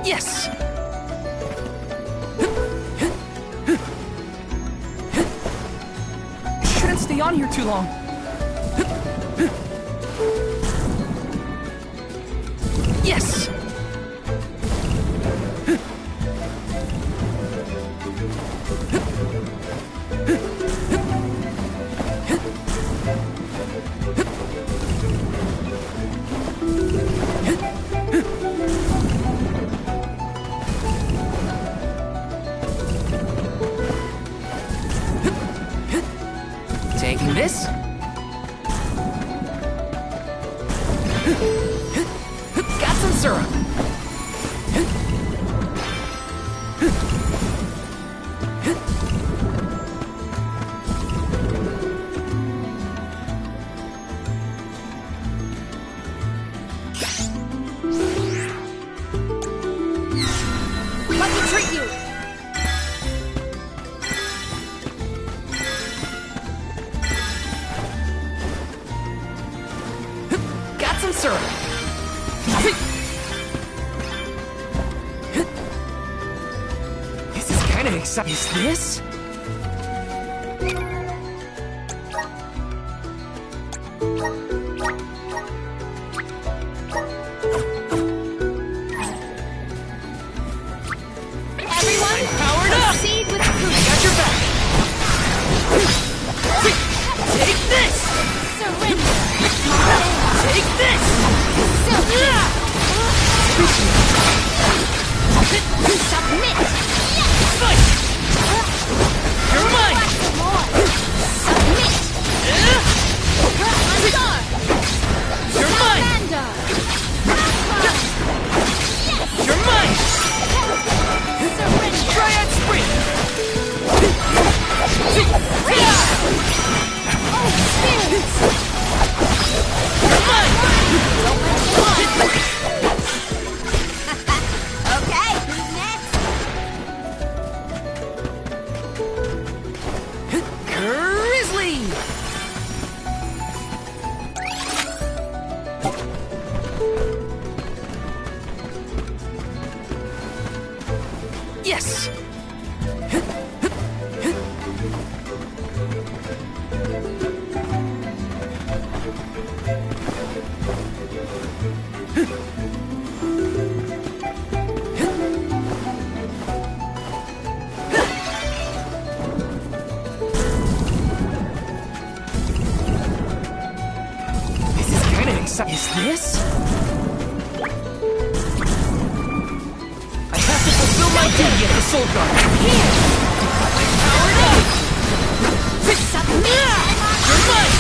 Yes! Shouldn't stay on here too long. Yes! Taking this. Got some syrup. Let me treat you! Got some syrup. This is kind of exciting. Is this? Everyone, Powered up! proceed with I prudence. got your back. Take this! Surrender. Take this! Submit. Fight! Yes! Is this? I have to fulfill my duty as the Soul Guard. Here! Powered up! You're mine!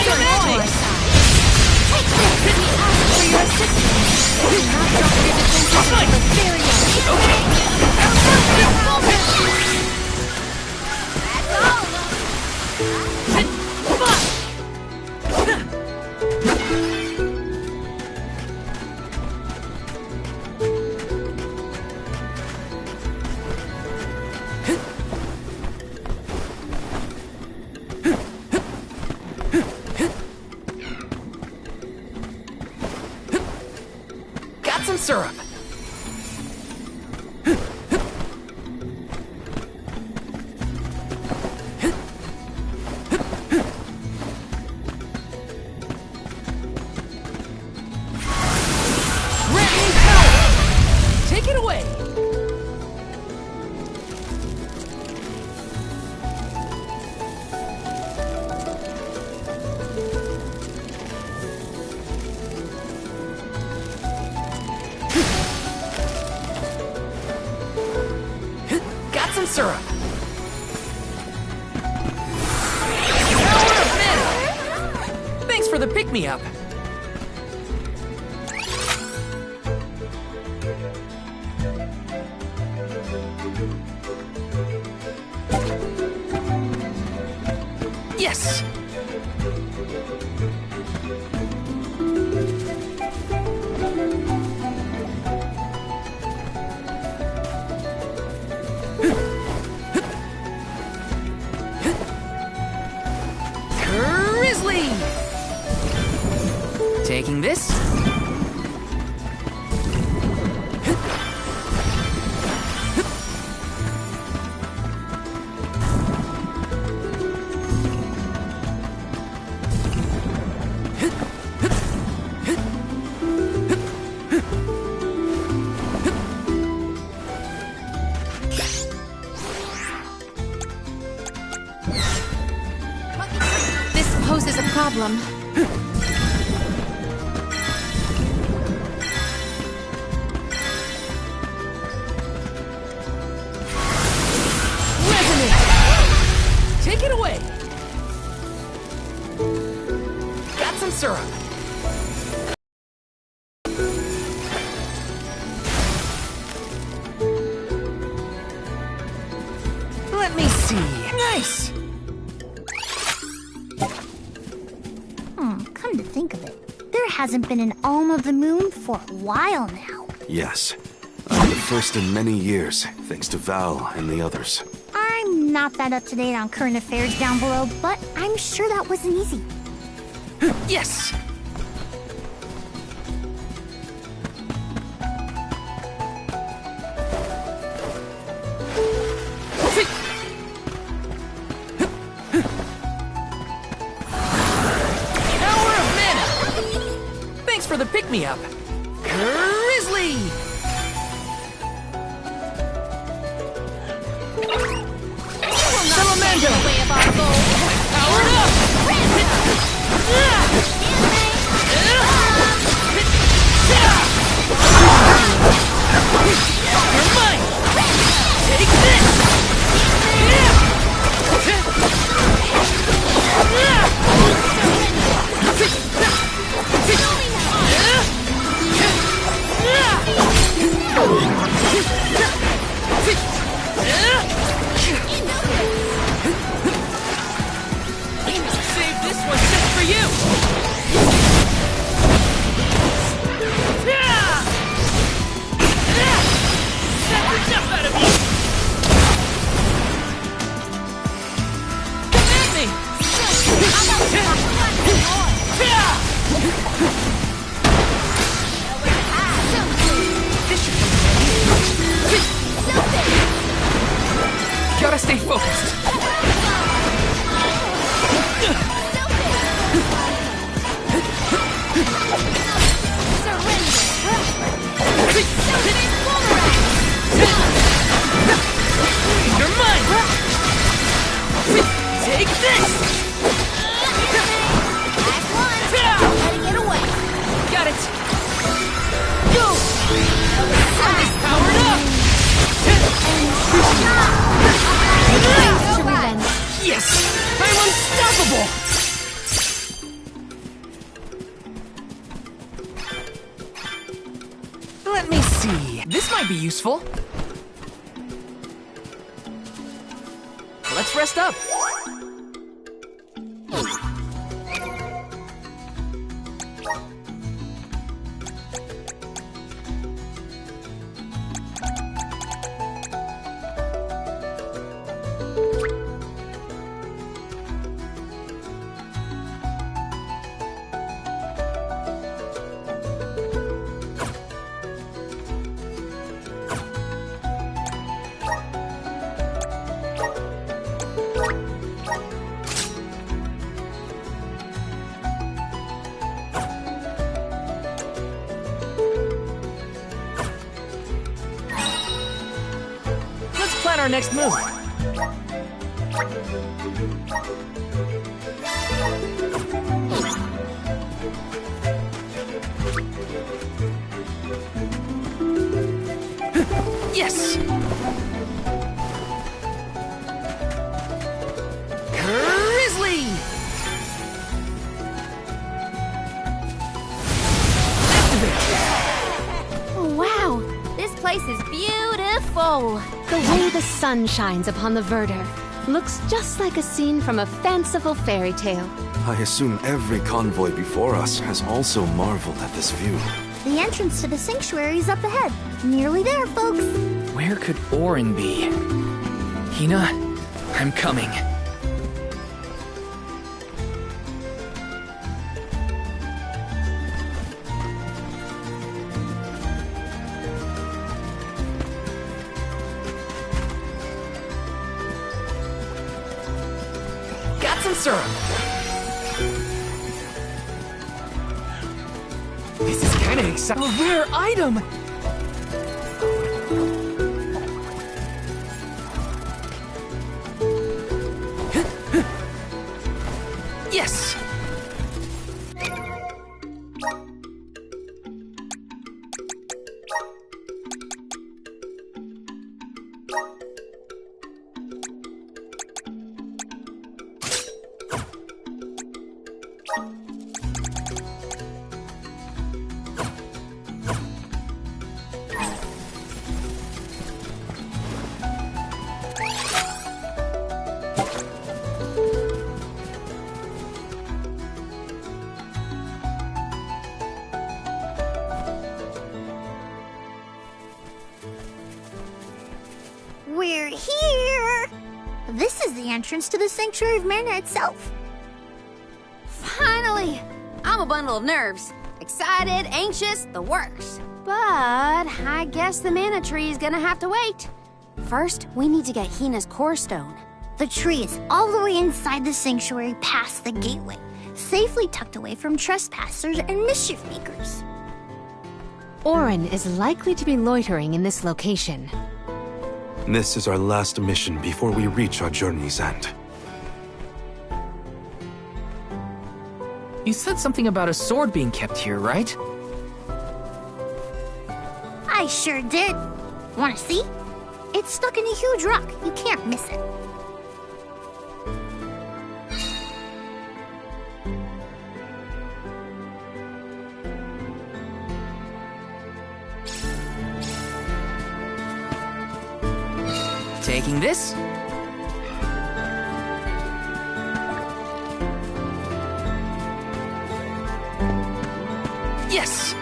Come at me! Some syrup. Threatening power. Take it away. Some syrup. Power of mana. Thanks for the pick-me-up. Yes. Taking this. This poses a problem. Take it away! Got some syrup. Let me see. Nice! Come to think of it, there hasn't been an Alm of the Moon for a while now. Yes. The first in many years, thanks to Val and the others. I'm not that up to date on current affairs down below, but I'm sure that wasn't easy. Yes! Power of mana! Thanks for the pick-me-up. Grizzly! Salamander! Powered up! You're mine! Take this! Let me see. This might be useful. Let's rest up. Plan our next move. Yes! Grizzly! Oh, wow, this place is beautiful. The way the sun shines upon the verdure looks just like a scene from a fanciful fairy tale. I assume every convoy before us has also marveled at this view. The entrance to the sanctuary is up ahead. Nearly there, folks. Where could Orin be? Hina, I'm coming. Got some syrup. This is kind of exciting. A rare item. Yes. We're here! This is the entrance to the Sanctuary of Mana itself. Finally! I'm a bundle of nerves. Excited, anxious, the works. But I guess the mana tree is gonna have to wait. First, we need to get Hina's core stone. The tree is all the way inside the sanctuary past the gateway, safely tucked away from trespassers and mischief makers. Orin is likely to be loitering in this location. This is our last mission before we reach our journey's end. You said something about a sword being kept here, right? I sure did. Wanna see? It's stuck in a huge rock. You can't miss it. Taking this. Yes!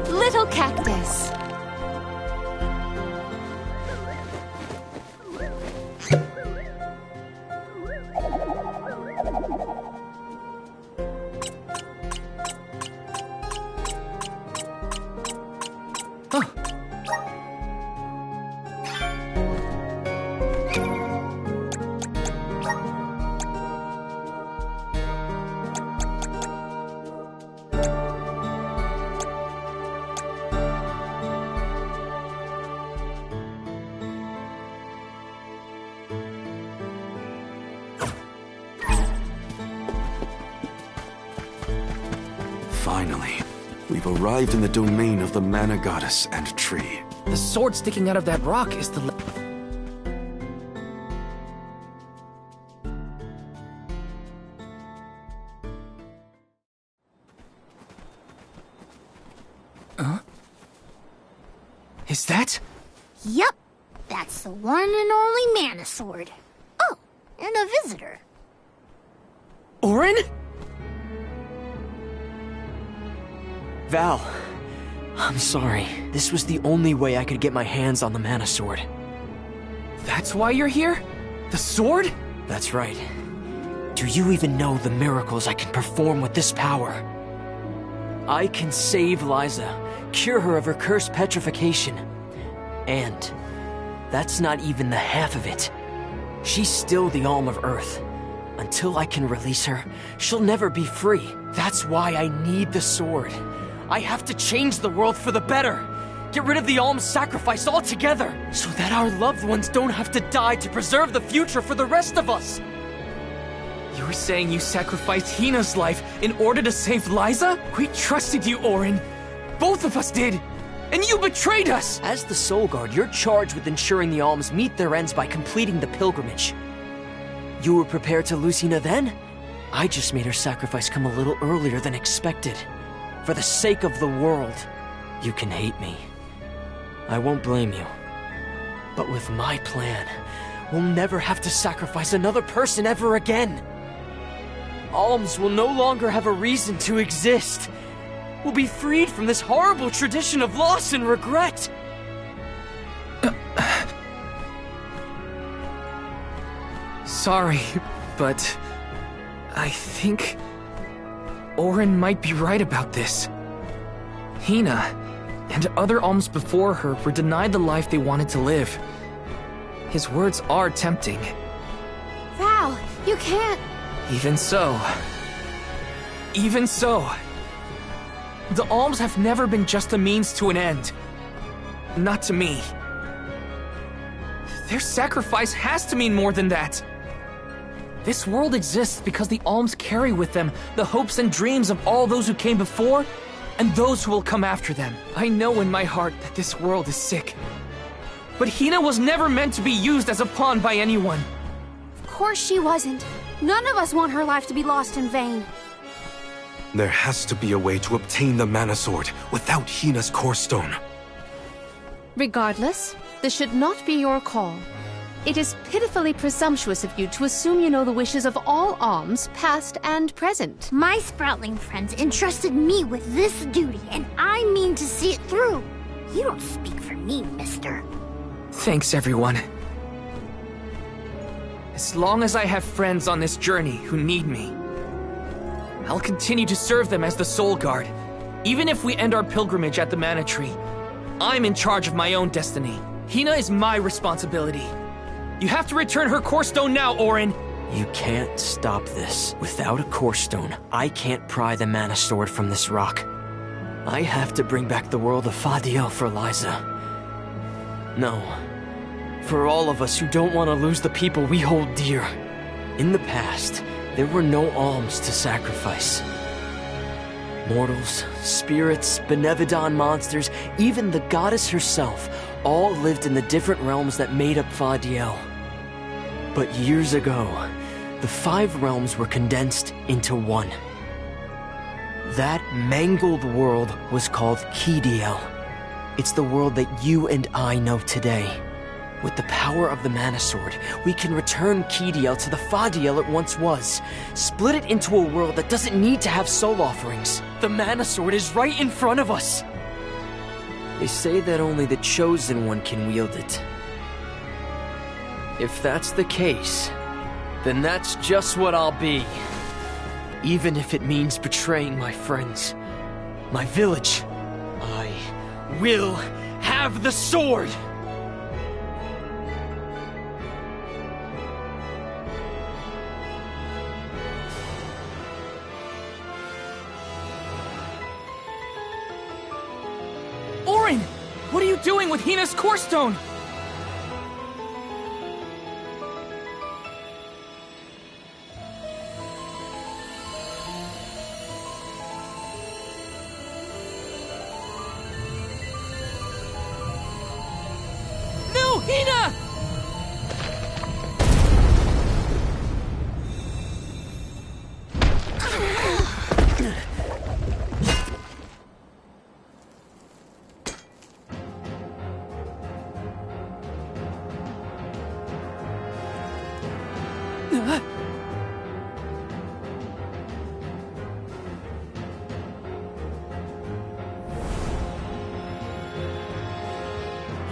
Little cactus. Finally. We've arrived in the domain of the mana goddess and tree. The sword sticking out of that rock is the... Huh? Is that? Yup, that's the one and only mana sword. Oh, and a visitor. Orin? Val, I'm sorry. This was the only way I could get my hands on the mana sword. That's why you're here? The sword? That's right. Do you even know the miracles I can perform with this power? I can save Liza, cure her of her cursed petrification. And that's not even the half of it. She's still the Alm of Earth. Until I can release her, she'll never be free. That's why I need the sword. I have to change the world for the better. Get rid of the Alm's sacrifice altogether, so that our loved ones don't have to die to preserve the future for the rest of us. You're saying you sacrificed Hina's life in order to save Liza? We trusted you, Orin. Both of us did. And you betrayed us! As the Soul Guard, you're charged with ensuring the Alms meet their ends by completing the pilgrimage. You were prepared to lose Hina then? I just made her sacrifice come a little earlier than expected. For the sake of the world, you can hate me. I won't blame you. But with my plan, we'll never have to sacrifice another person ever again. Alms will no longer have a reason to exist. We'll be freed from this horrible tradition of loss and regret. Sorry, but I think Orin might be right about this. Hina and other alms before her were denied the life they wanted to live. His words are tempting. Val, you can't... Even so. The alms have never been just a means to an end. Not to me. Their sacrifice has to mean more than that. This world exists because the alms carry with them the hopes and dreams of all those who came before and those who will come after them. I know in my heart that this world is sick. But Hina was never meant to be used as a pawn by anyone. Of course she wasn't. None of us want her life to be lost in vain. There has to be a way to obtain the mana sword without Hina's core stone. Regardless, this should not be your call. It is pitifully presumptuous of you to assume you know the wishes of all alms, past and present. My Sproutling friends entrusted me with this duty, and I mean to see it through. You don't speak for me, mister. Thanks, everyone. As long as I have friends on this journey who need me, I'll continue to serve them as the Soul Guard. Even if we end our pilgrimage at the Mana Tree, I'm in charge of my own destiny. Hina is my responsibility. You have to return her core stone now, Orin! You can't stop this. Without a core stone, I can't pry the mana sword from this rock. I have to bring back the world of Fadiel for Liza. No. For all of us who don't want to lose the people we hold dear. In the past, there were no alms to sacrifice. Mortals, spirits, Benevodon monsters, even the goddess herself, all lived in the different realms that made up Fadiel. But years ago, the 5 realms were condensed into one. That mangled world was called Kidiel. It's the world that you and I know today. With the power of the Mana Sword, we can return Kidiel to the Fadiel it once was. Split it into a world that doesn't need to have soul offerings. The Mana Sword is right in front of us. They say that only the Chosen One can wield it. If that's the case, then that's just what I'll be. Even if it means betraying my friends, my village, I will have the sword! Orin! What are you doing with Hina's core stone? Hina!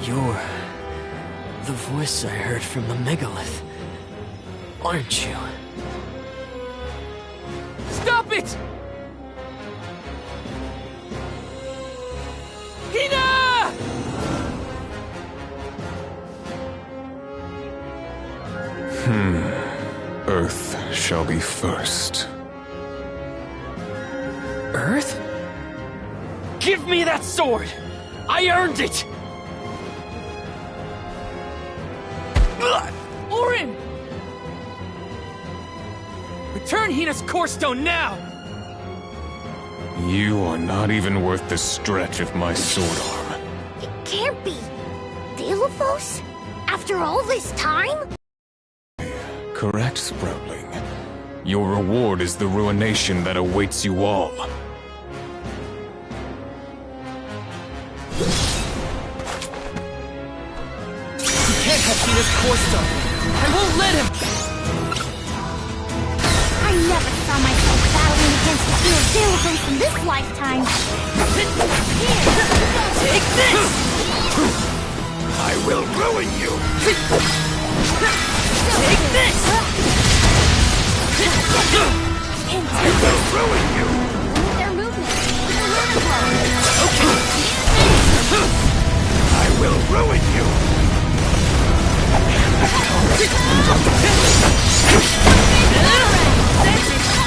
You're the voice I heard from the megalith, aren't you? Stop it! Hina! Earth shall be first. Earth? Give me that sword! I earned it! Orin! Return Hina's core stone now! You are not even worth the stretch of my sword arm. It can't be. Delophos? After all this time? Correct, Sproutling. Your reward is the ruination that awaits you all. Can't have Hina's core stone. I won't let him! I never saw myself battling against the fear of Delophos in this lifetime. Take this! I will ruin you! Take this! I will ruin you! Their movement. Okay! I will ruin you!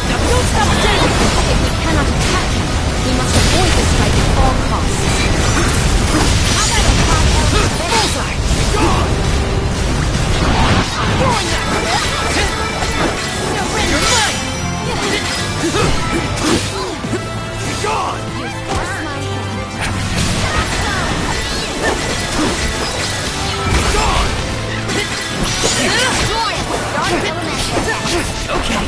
Now don't stop attacking! If we cannot attack him, we must avoid this fight at all costs. Bullseye! Gone! Throwing that! You're mine! Gone! Gone! Okay!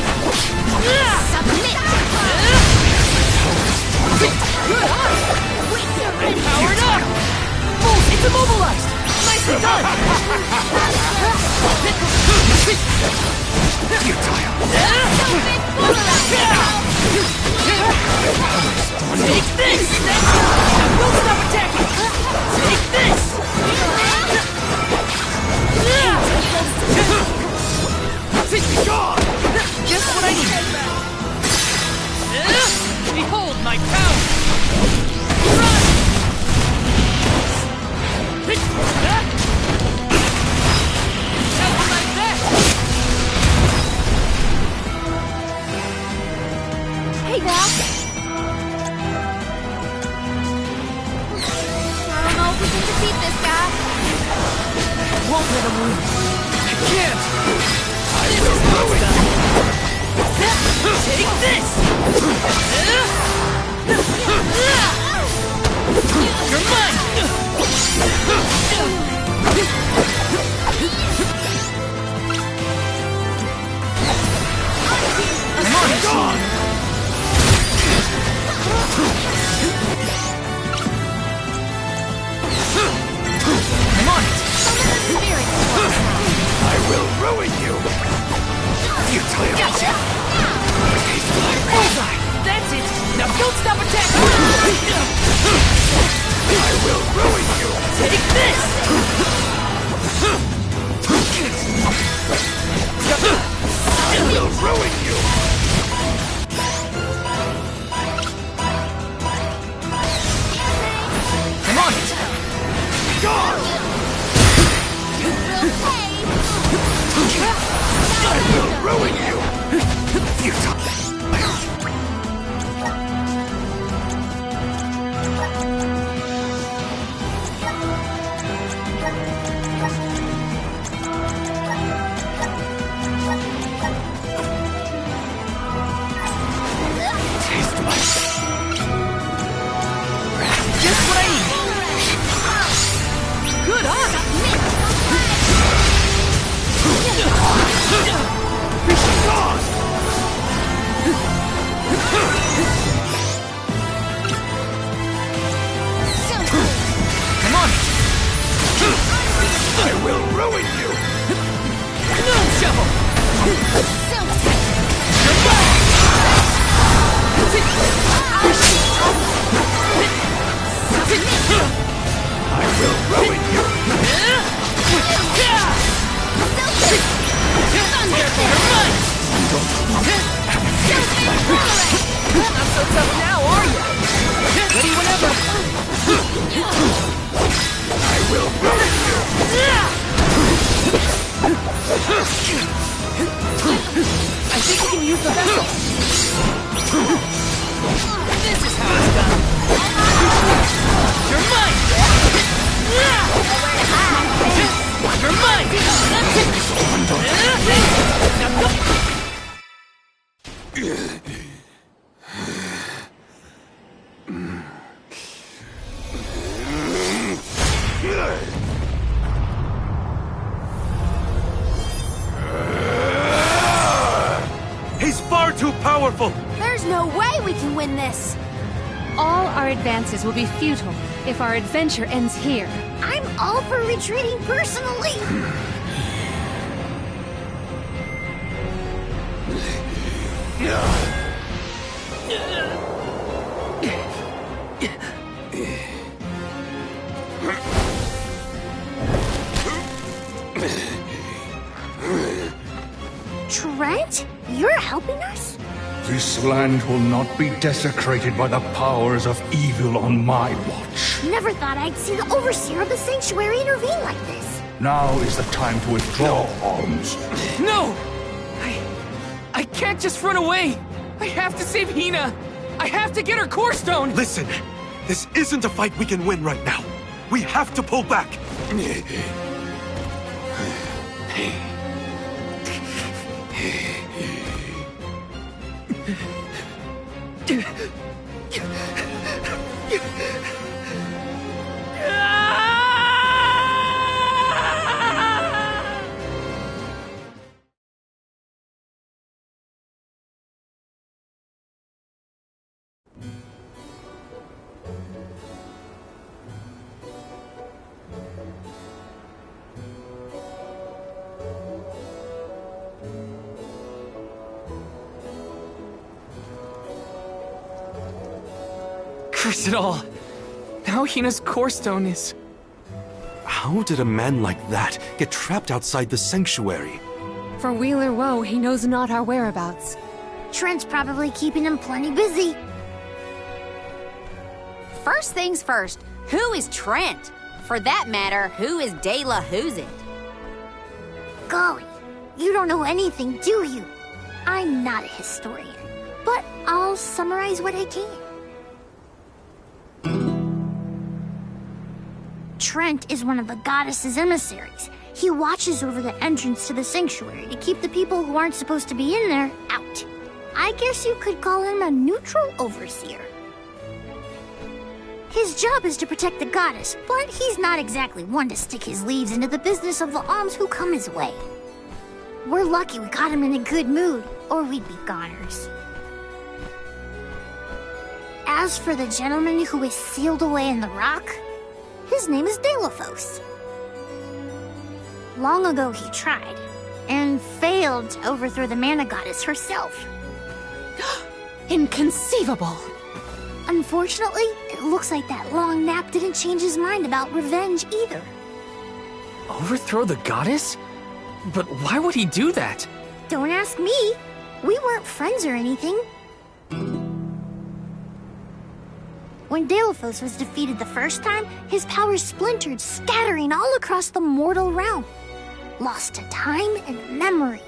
Powered up! It's immobilized! Nicely done! Take this! Now don't stop attacking! Take this! Gone! Just what I need! Behold my power! Run! How like that? Hey, Val. I don't know if we can defeat this guy. Won't let him win. I can't! I will ruin you! Take this! You're mine! I'm on it! Gone! I'm on it! I will ruin you! Futile! Gotcha! Bullseye! There's no way we can win this! All our advances will be futile if our adventure ends here. I'm all for retreating personally. Trent, you're helping us? This land will not be desecrated by the powers of evil on my watch. Never thought I'd see the Overseer of the Sanctuary intervene like this. Now is the time to withdraw arms. No! I can't just run away! I have to save Hina! I have to get her core stone! Listen, this isn't a fight we can win right now. We have to pull back. Curse it all! Now Hina's core stone is... How did a man like that get trapped outside the sanctuary? For Wheeler Woe, he knows not our whereabouts. Trent's probably keeping him plenty busy. First things first, who is Trent? For that matter, who is De La Who's It? Golly, you don't know anything, do you? I'm not a historian, but I'll summarize what I can. Trent is one of the goddess's emissaries. He watches over the entrance to the sanctuary to keep the people who aren't supposed to be in there out. I guess you could call him a neutral overseer. His job is to protect the goddess, but he's not exactly one to stick his leaves into the business of the alms who come his way. We're lucky we got him in a good mood, or we'd be goners. As for the gentleman who is sealed away in the rock, his name is Delafos. Long ago he tried, and failed to overthrow the mana goddess herself. Inconceivable! Unfortunately, it looks like that long nap didn't change his mind about revenge either. Overthrow the goddess? But why would he do that? Don't ask me. We weren't friends or anything. When Delafos was defeated the first time, his powers splintered, scattering all across the mortal realm. Lost to time and memory.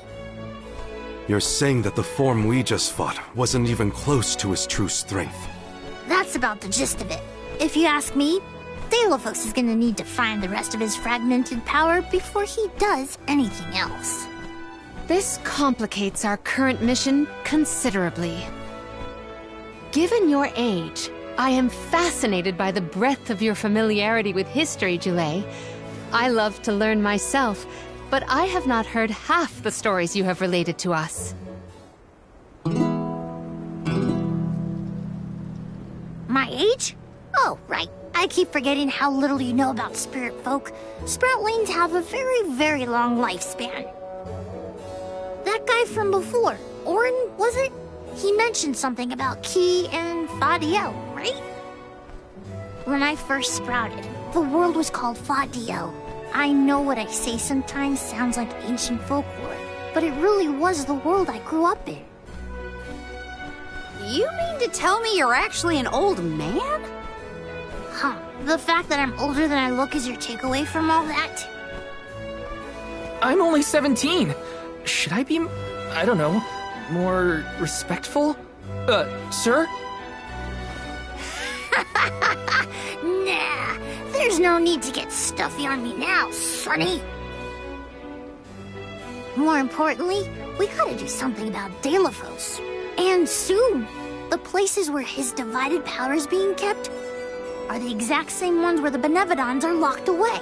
You're saying that the form we just fought wasn't even close to his true strength. That's about the gist of it. If you ask me, Delafos is gonna need to find the rest of his fragmented power before he does anything else. This complicates our current mission considerably. Given your age, I am fascinated by the breadth of your familiarity with history, Jule. I love to learn myself, but I have not heard half the stories you have related to us. My age? Oh, right. I keep forgetting how little you know about spirit folk. Sproutlings have a very, very long lifespan. That guy from before, Orin, was it? He mentioned something about Ki and Fadiel, right? When I first sprouted, the world was called Fadiel. I know what I say sometimes sounds like ancient folklore, but it really was the world I grew up in. You mean to tell me you're actually an old man? Huh. The fact that I'm older than I look is your takeaway from all that? I'm only 17. Should I be, I don't know, more respectful? Sir? Nah, there's no need to get stuffy on me now, Sonny. More importantly, we gotta do something about Delafos. And soon. The places where his divided power is being kept are the exact same ones where the Benevodons are locked away.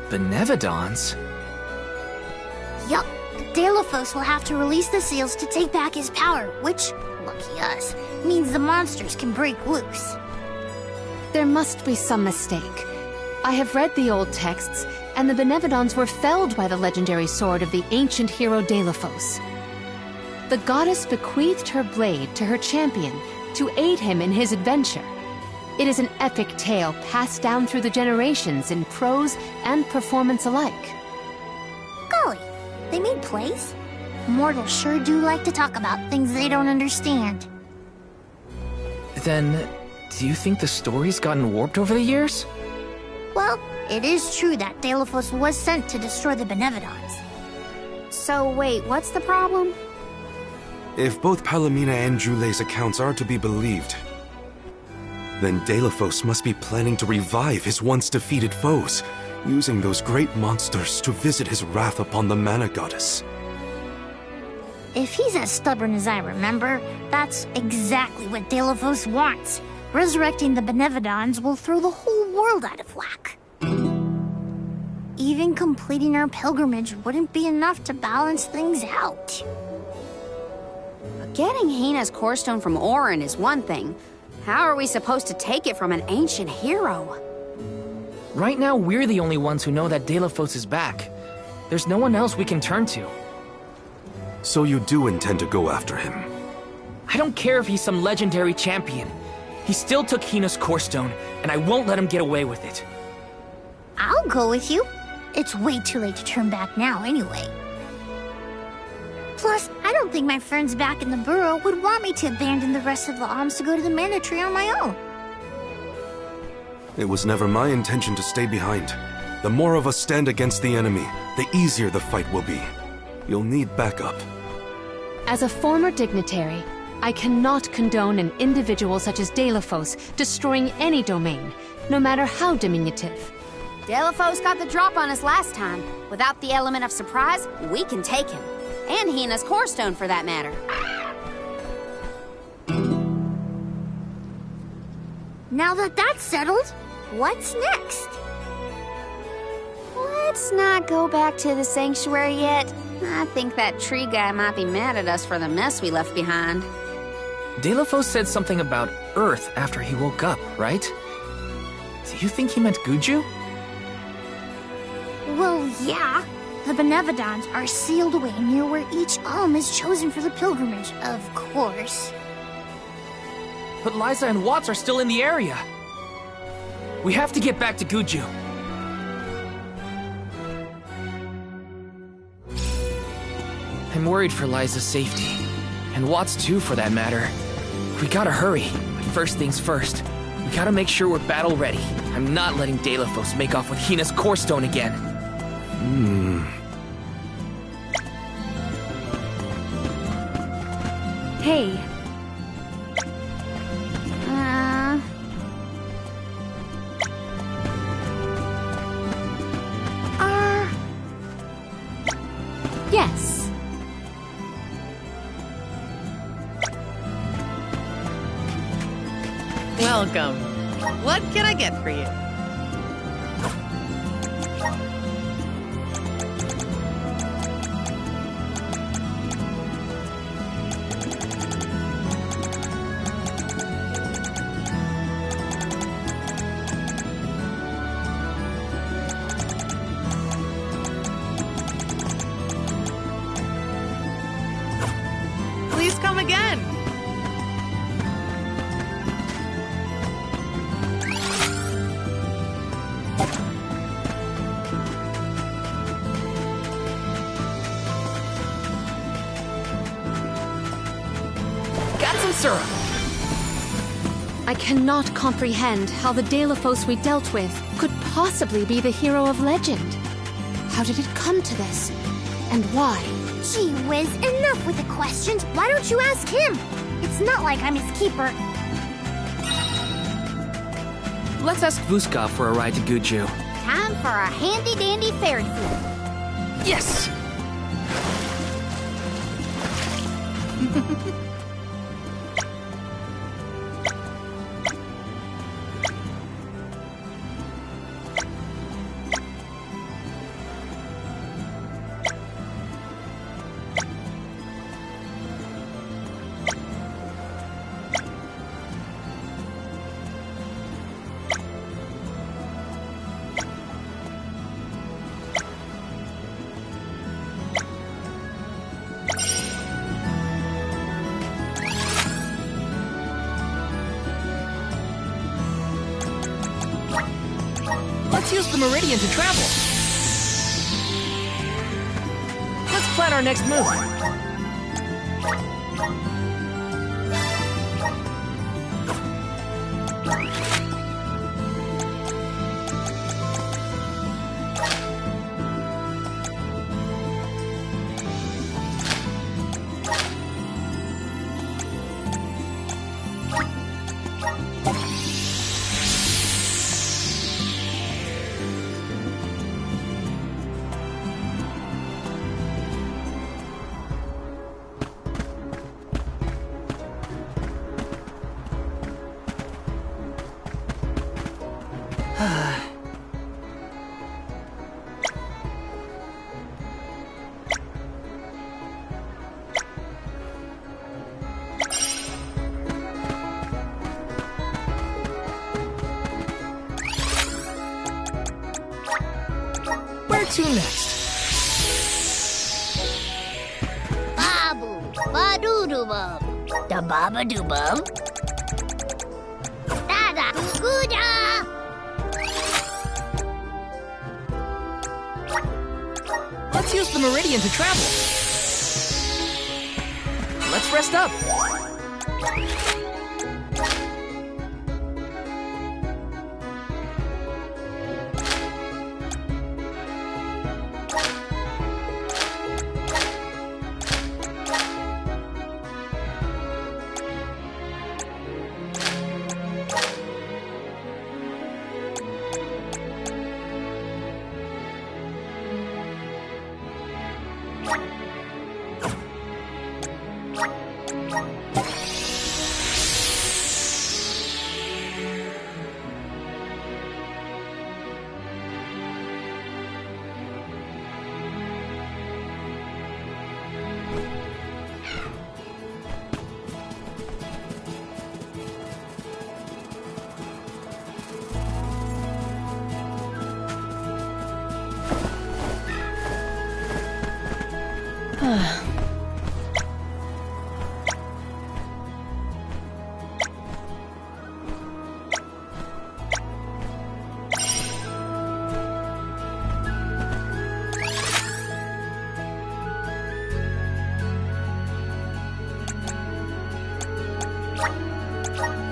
Benevodons? Yup, Deilophos will have to release the seals to take back his power, which, lucky us, means the monsters can break loose. There must be some mistake. I have read the old texts, and the Benevodons were felled by the legendary sword of the ancient hero Deilophos. The goddess bequeathed her blade to her champion to aid him in his adventure. It is an epic tale passed down through the generations in prose and performance alike. Golly, they made plays? Mortals sure do like to talk about things they don't understand. Then, do you think the story's gotten warped over the years? Well, it is true that Deilophos was sent to destroy the Benevodons. So wait, what's the problem? If both Palomina and Jule's accounts are to be believed, then Deilophos must be planning to revive his once defeated foes, using those great monsters to visit his wrath upon the Mana Goddess. If he's as stubborn as I remember, that's exactly what Deilophos wants. Resurrecting the Benevodons will throw the whole world out of whack. Even completing our pilgrimage wouldn't be enough to balance things out. Getting Hina's core stone from Orin is one thing. How are we supposed to take it from an ancient hero? Right now, we're the only ones who know that Deilophos is back. There's no one else we can turn to. So you do intend to go after him? I don't care if he's some legendary champion. He still took Hina's core stone, and I won't let him get away with it. I'll go with you. It's way too late to turn back now anyway. Plus, I don't think my friends back in the burrow would want me to abandon the rest of the alms to go to the Mana Tree on my own. It was never my intention to stay behind. The more of us stand against the enemy, the easier the fight will be. You'll need backup. As a former dignitary, I cannot condone an individual such as Deilophos destroying any domain, no matter how diminutive. Deilophos got the drop on us last time. Without the element of surprise, we can take him. And Hina's core stone, for that matter. Now that that's settled, what's next? Let's not go back to the sanctuary yet. I think that tree guy might be mad at us for the mess we left behind. Deilophos said something about Earth after he woke up, right? Do you think he meant Guju? Well, yeah. The Benevodons are sealed away near where each alm is chosen for the pilgrimage, of course. But Liza and Watts are still in the area. We have to get back to Guju. I'm worried for Liza's safety. And Watts too, for that matter. We gotta hurry. But first things first. We gotta make sure we're battle ready. I'm not letting Deilophos make off with Hina's core stone again. Hey. Yes. Welcome. What can I get for you? Please come again. Got some syrup! I cannot comprehend how the Deilophos we dealt with could possibly be the hero of legend. How did it come to this? And why? Gee whiz, enough with the questions. Why don't you ask him? It's not like I'm his keeper. Let's ask Vuskov for a ride to Guju. Time for a handy-dandy fairy flip. Yes! Let's use the meridian to travel. Let's plan our next move. Where to next? Babu, ba-doo-doo-bum, da baba-doo-bum, da-da-goo-da. Let's use the meridian to travel. Let's rest up.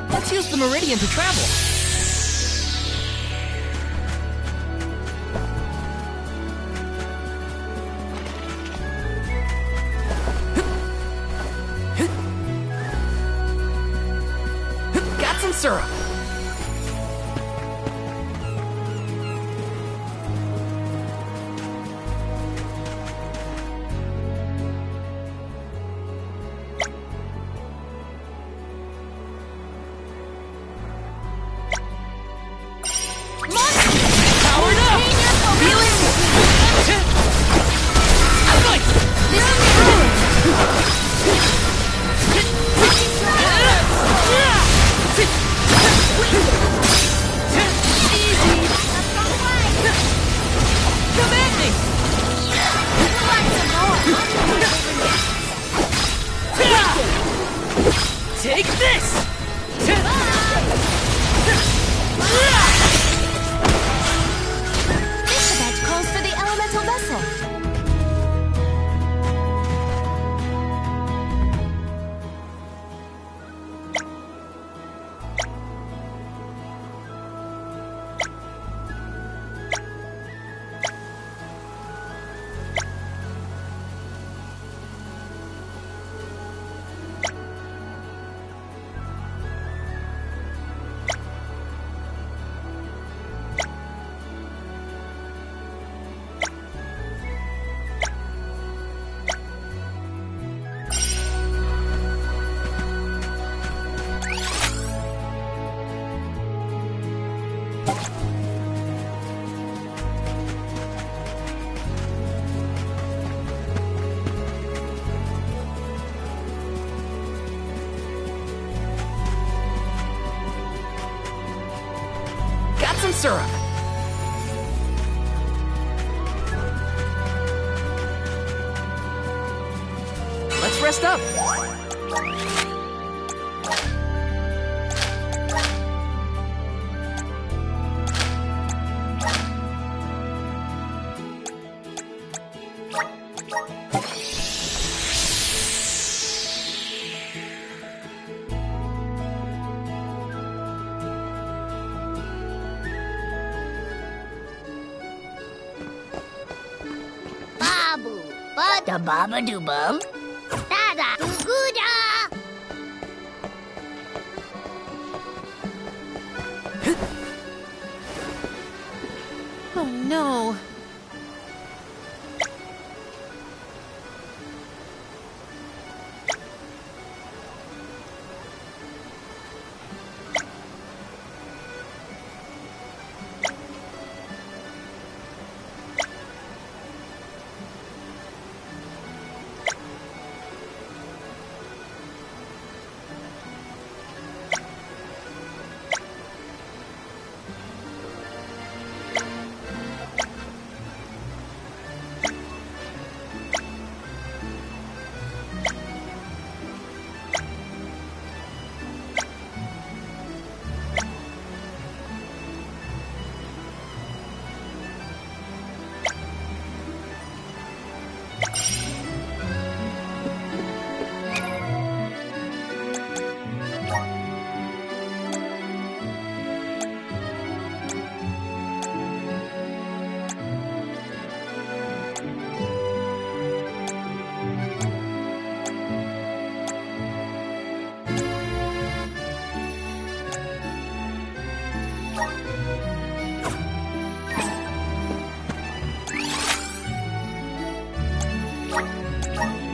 Let's use the meridian to travel. Got some syrup. Take this! This event calls for the elemental vessel. Got some syrup. Let's rest up. Ba da baba do bum. Da da goo da. Oh no.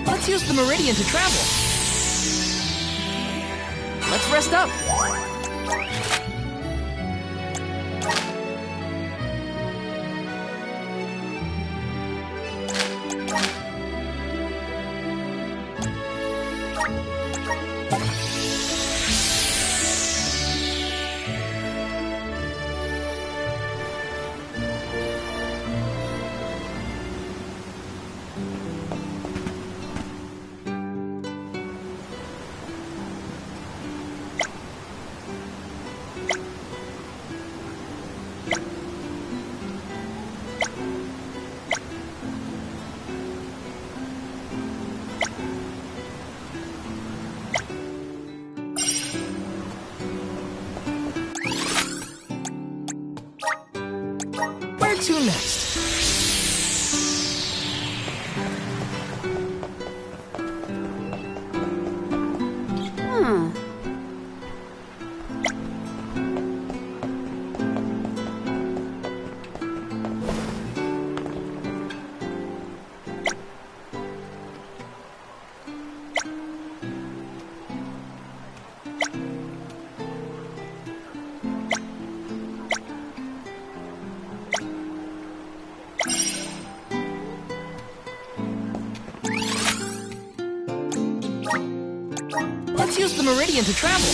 Let's use the meridian to travel. Let's rest up. Where to next? Let's use the meridian to travel.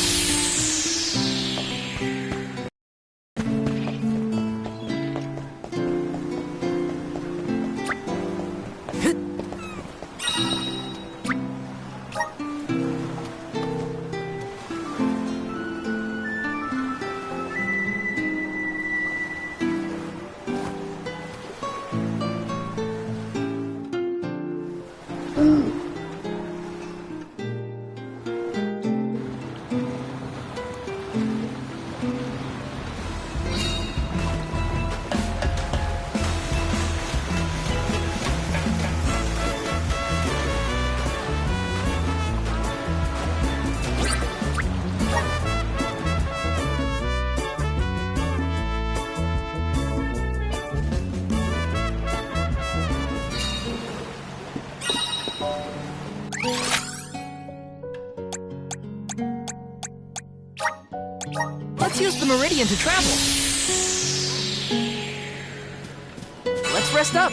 Let's use the meridian to travel. Let's rest up.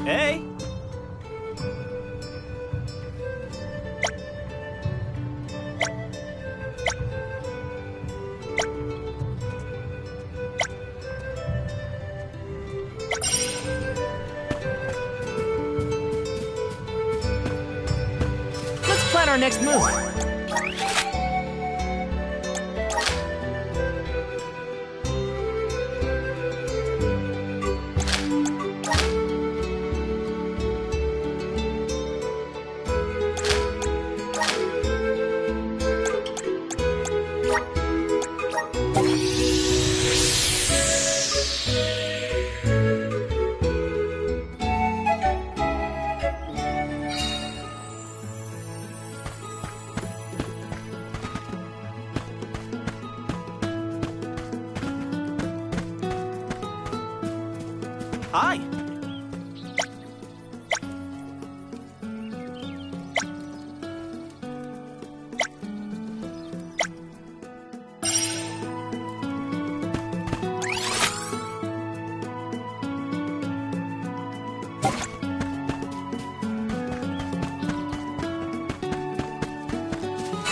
Hey! Let's plan our next move. Hi!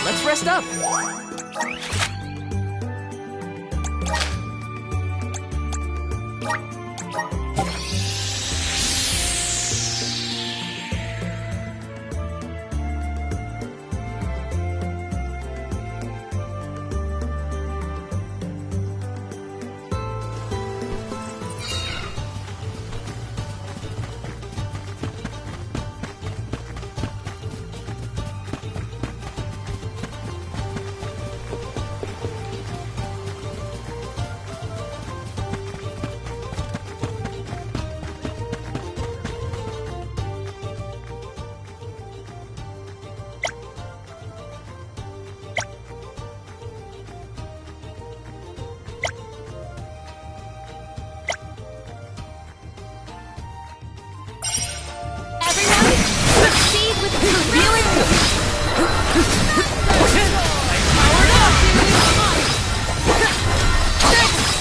Let's rest up.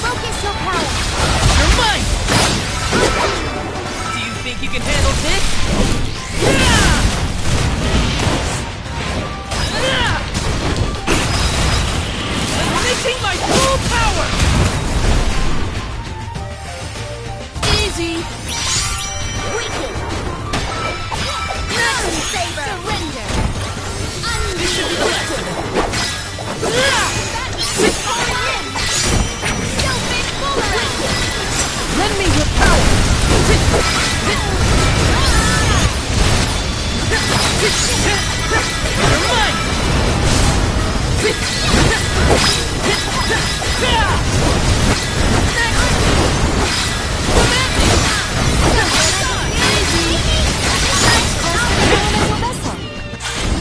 Focus your power. You're mine! Do you think you can handle this? Unleashing my full power! Easy! Weaken. Dragon Saber. Surrender. Undefeated. Lend me your power! You're mine!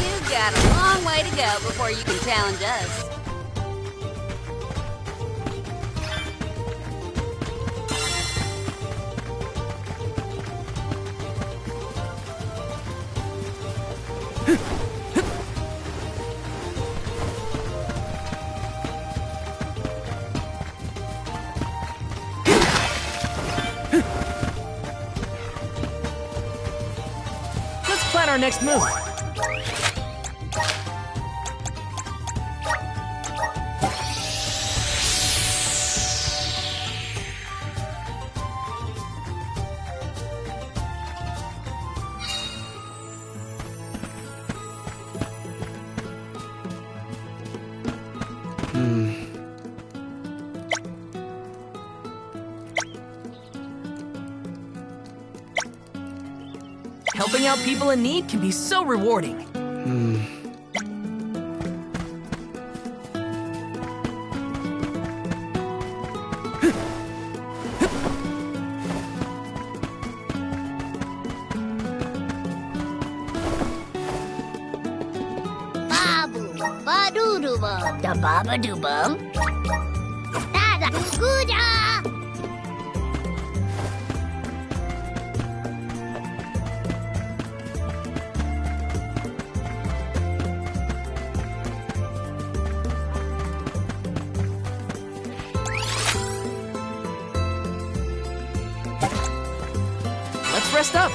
You've got a long way to go before you can challenge us. Let's plan our next move. Helping out people in need can be so rewarding. Babu, badoo-doo-bum, da baba-doo-bum, da-da-doo-goo-da. rest up.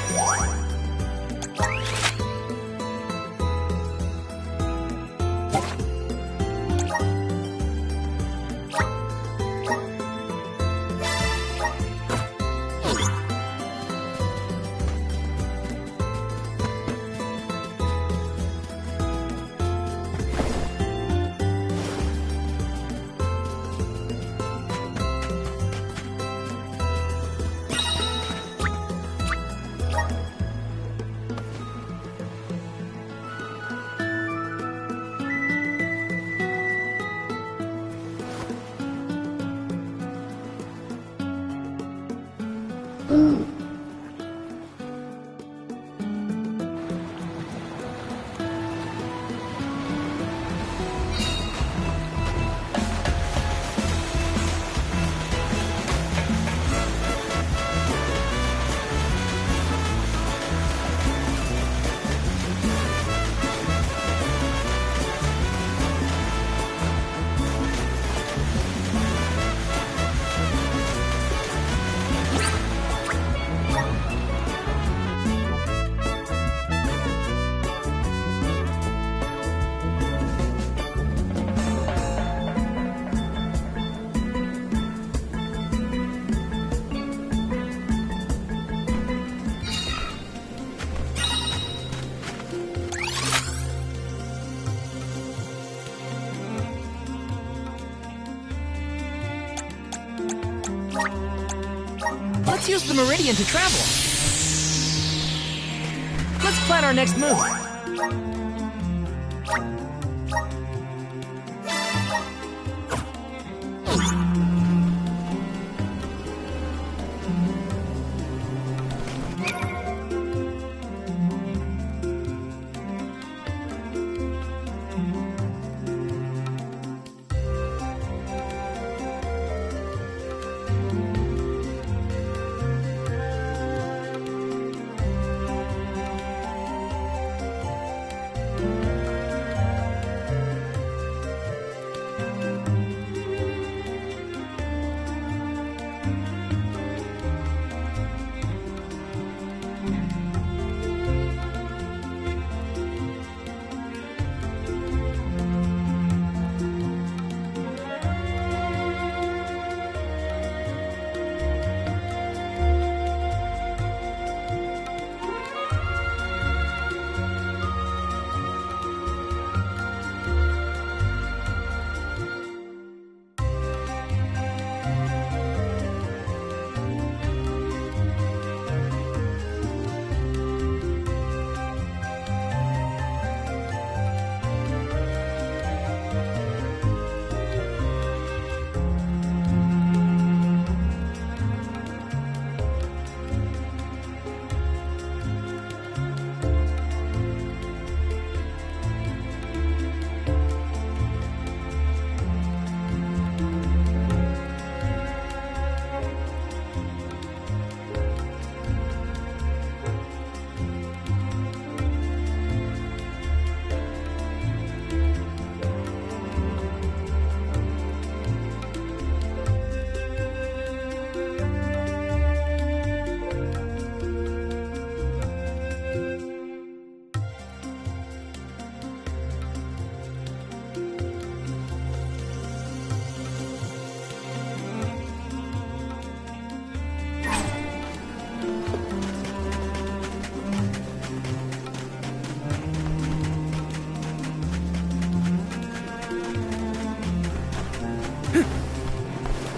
Let's use the meridian to travel. Let's plan our next move.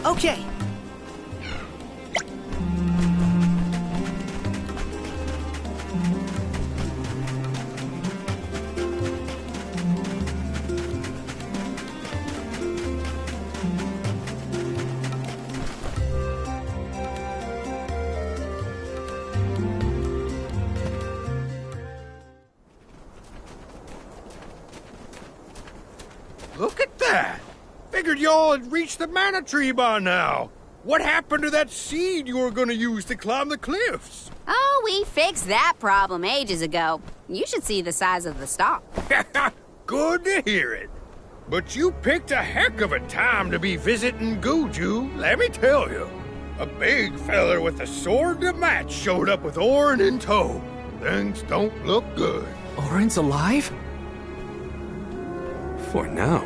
Okay. Look at that! Figured y'all had reached the mana tree by now. What happened to that seed you were gonna use to climb the cliffs? Oh, we fixed that problem ages ago. You should see the size of the stalk. Good to hear it. But you picked a heck of a time to be visiting Guju, let me tell you. A big feller with a sword to match showed up with Orin in tow. Things don't look good. Orin's alive? For now.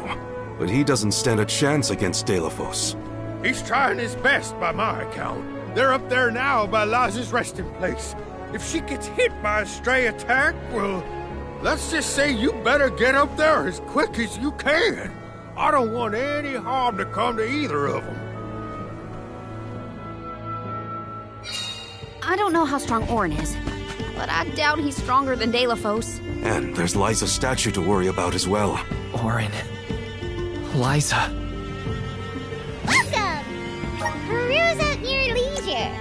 But he doesn't stand a chance against Delafos. He's trying his best by my account. They're up there now by Laz's resting place. If she gets hit by a stray attack, well, let's just say you better get up there as quick as you can. I don't want any harm to come to either of them. I don't know how strong Orin is, but I doubt he's stronger than Delafos. And there's Liza's statue to worry about as well. Orin. Liza. Welcome! Peruse at your leisure.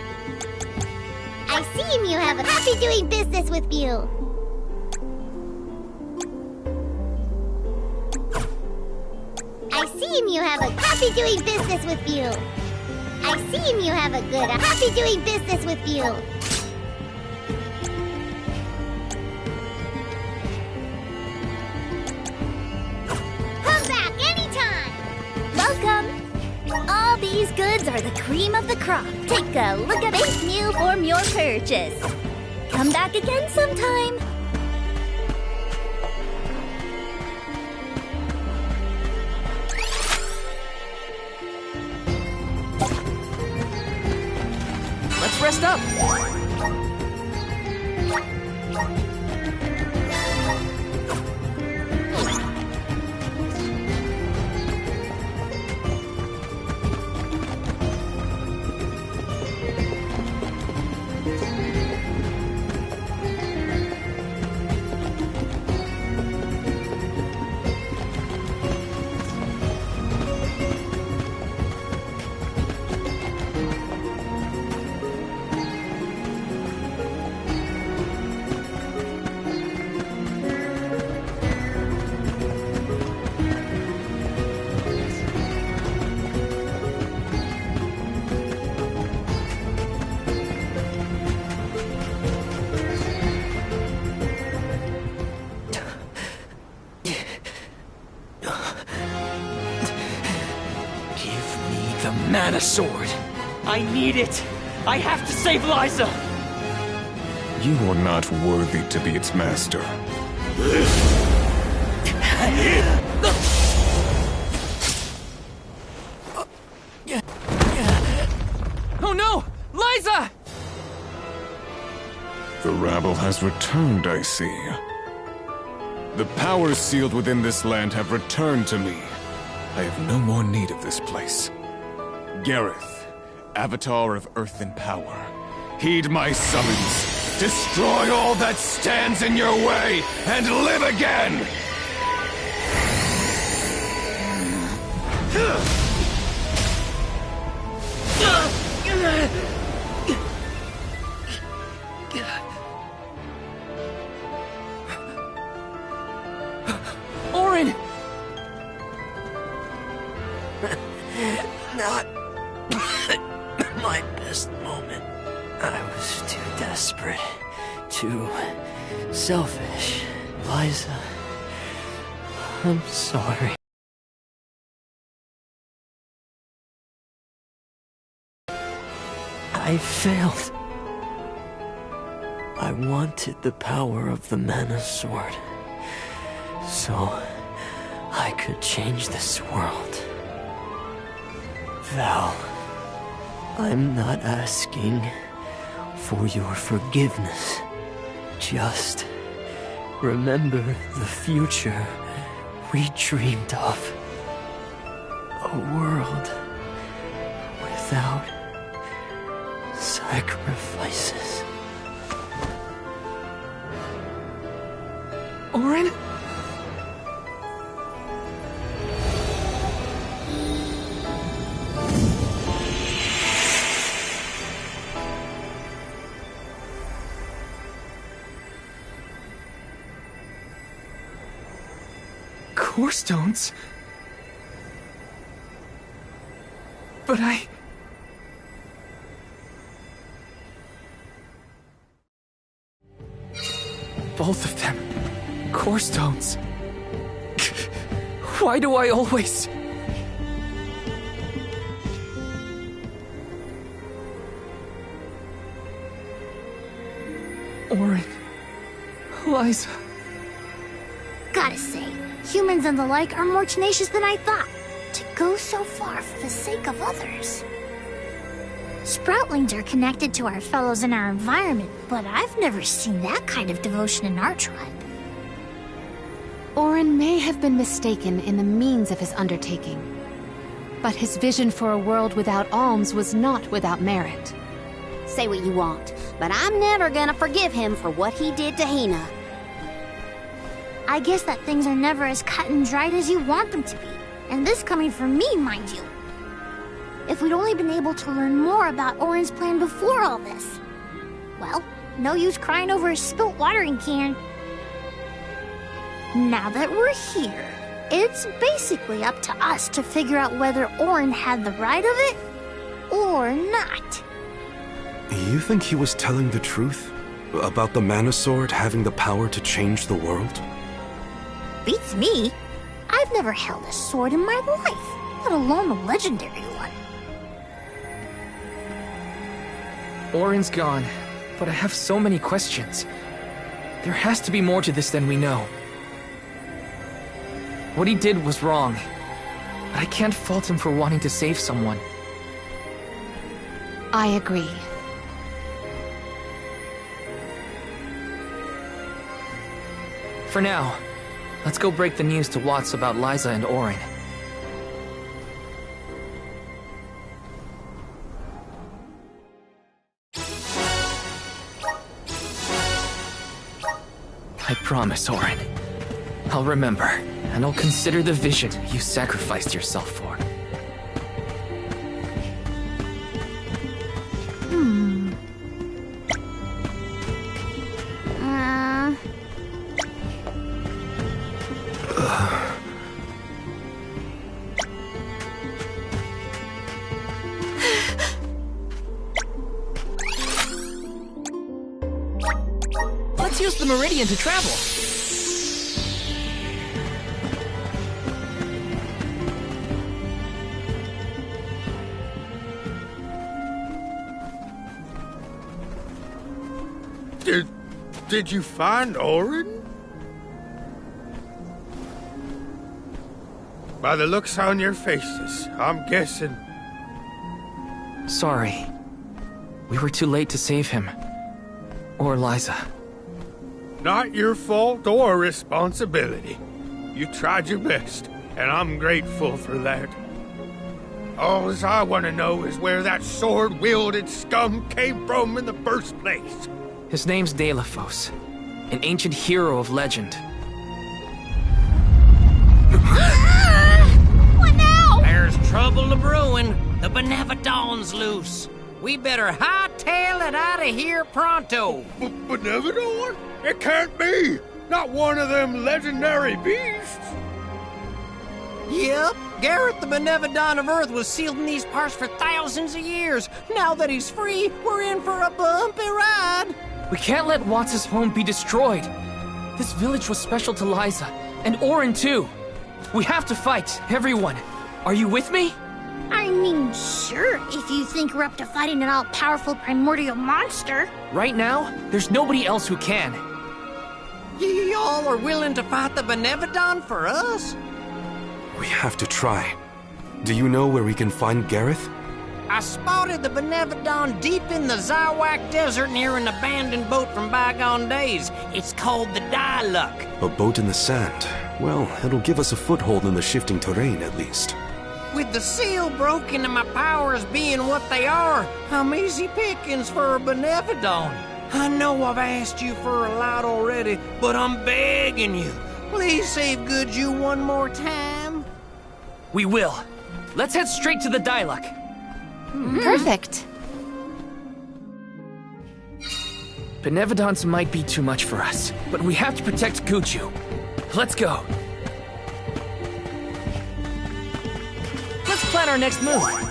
I see you have a happy doing business with you. I see you have a happy doing business with you. I see you have a good happy doing business with you. Come back anytime. Welcome. All these goods are the cream of the crop. Take a look at it new from your purchase. Come back again sometime. Let's rest up. Mana sword. I need it. I have to save Liza. You are not worthy to be its master. Oh no! Liza! The rabble has returned, I see. The powers sealed within this land have returned to me. I have no more need of this place. Gareth, Avatar of Earth and Power, heed my summons. Destroy all that stands in your way, and live again! Orin! Not my best moment. I was too desperate, too selfish. Liza, I'm sorry. I failed. I wanted the power of the Mana Sword, so I could change this world. Val, I'm not asking for your forgiveness. Just remember the future we dreamed of. A world without sacrifices. Orin? Core stones? But both of them. Core stones. Why do I always... Orin. Liza. Gotta say, humans and the like are more tenacious than I thought. To go so far for the sake of others. Sproutlings are connected to our fellows in our environment, but I've never seen that kind of devotion in our tribe. Orin may have been mistaken in the means of his undertaking, but his vision for a world without alms was not without merit. Say what you want, but I'm never gonna forgive him for what he did to Hina. I guess that things are never as cut and dried as you want them to be. And this coming from me, mind you. If we'd only been able to learn more about Orin's plan before all this. Well, no use crying over a spilt watering can. Now that we're here, it's basically up to us to figure out whether Orin had the right of it or not. You think he was telling the truth? About the Mana Sword having the power to change the world? Beats me. I've never held a sword in my life, let alone a legendary one. Orin's gone, but I have so many questions. There has to be more to this than we know. What he did was wrong, but I can't fault him for wanting to save someone. I agree. For now, let's go break the news to Watts about Liza and Orin. I promise, Orin. I'll remember, and I'll consider the vision you sacrificed yourself for. Let's use the Meridian to travel. Did you find Orin? By the looks on your faces, I'm guessing. Sorry. We were too late to save him. Or Liza. Not your fault or responsibility. You tried your best, and I'm grateful for that. All I want to know is where that sword-wielded scum came from in the first place. His name's Delafos, an ancient hero of legend. What now? There's trouble a-brewing. The Benevodon's loose. We better hightail it out of here pronto. Benevodon? It can't be! Not one of them legendary beasts! Yep, Gareth the Benevodon of Earth was sealed in these parts for thousands of years. Now that he's free, we're in for a bumpy ride. We can't let Watts' home be destroyed. This village was special to Liza, and Orin too. We have to fight, everyone. Are you with me? I mean, sure, if you think we're up to fighting an all-powerful primordial monster. Right now, there's nobody else who can. Y'all are willing to fight the Benevodon for us? We have to try. Do you know where we can find Gareth? I spotted the Benevodon deep in the Zawak Desert near an abandoned boat from bygone days. It's called the Diluc. A boat in the sand. Well, it'll give us a foothold in the shifting terrain, at least. With the seal broken and my powers being what they are, I'm easy pickings for a Benevodon. I know I've asked you for a lot already, but I'm begging you. Please save Goodju one more time. We will. Let's head straight to the Diluc. Perfect. Benevodons might be too much for us, but we have to protect Goodju. Let's go. Let's plan our next move.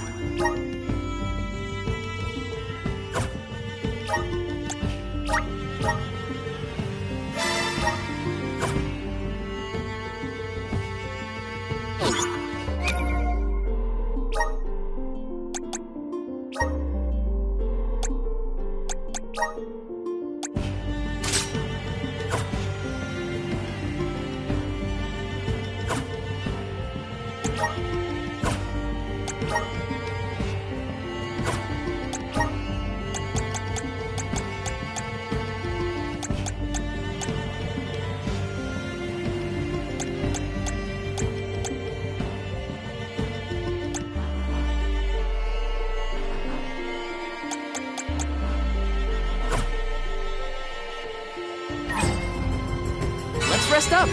Let's rest up.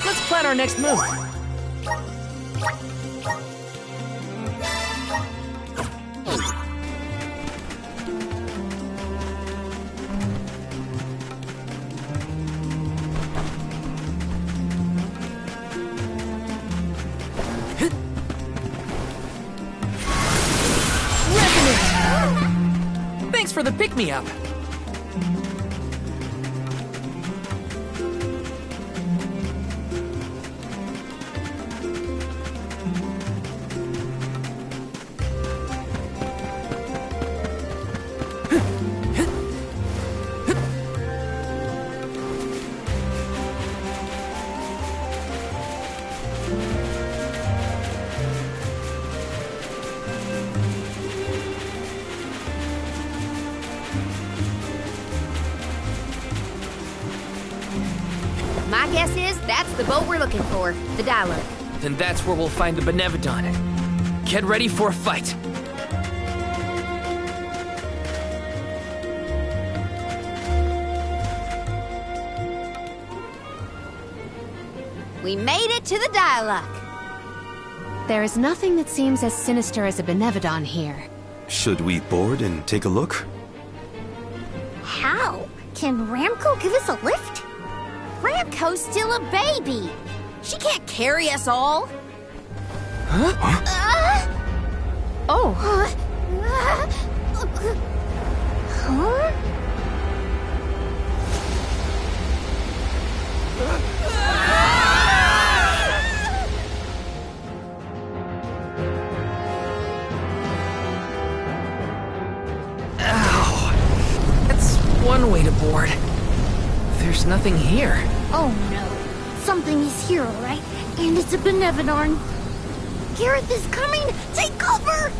Let's plan our next move. Revenant! Thanks for the pick-me-up. My guess is that's the boat we're looking for, the Dialer. Then that's where we'll find the Benevodon. Get ready for a fight. We made it to the Dialuck. There is nothing that seems as sinister as a Benevodon here. Should we board and take a look? How? Can Ramco give us a lift? Ramco's still a baby. She can't carry us all. Oh! Huh? Ow! That's one way to board. There's nothing here. Oh no. Something is here, alright? And it's a Benevodon. Gareth is coming! Take cover!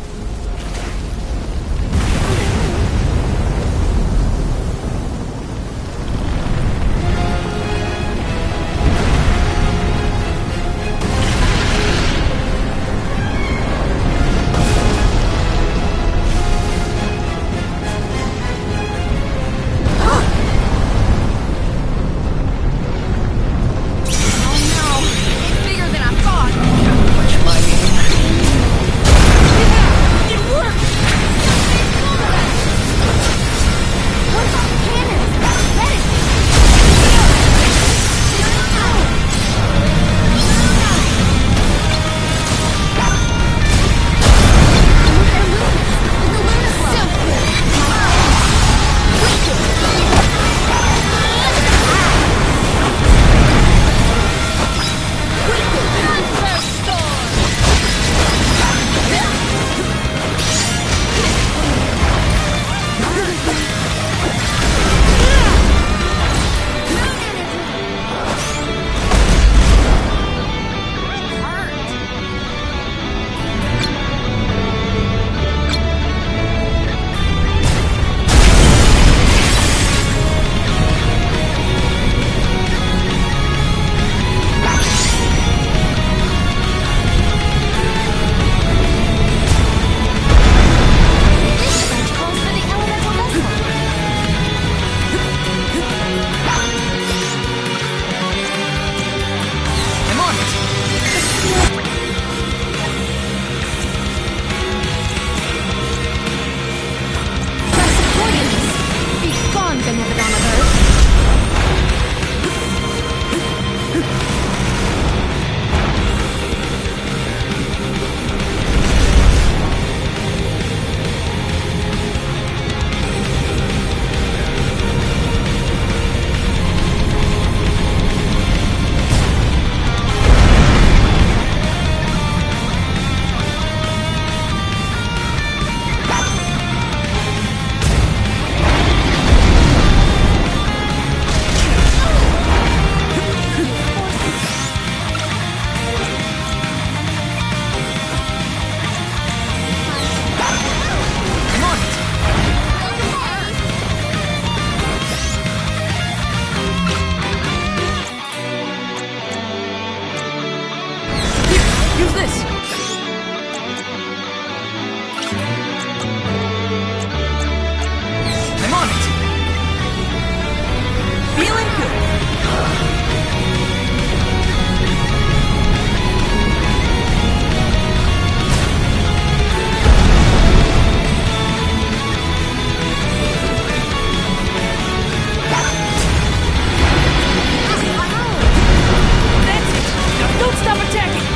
this! I'm on it! Feeling good! Don't stop attacking!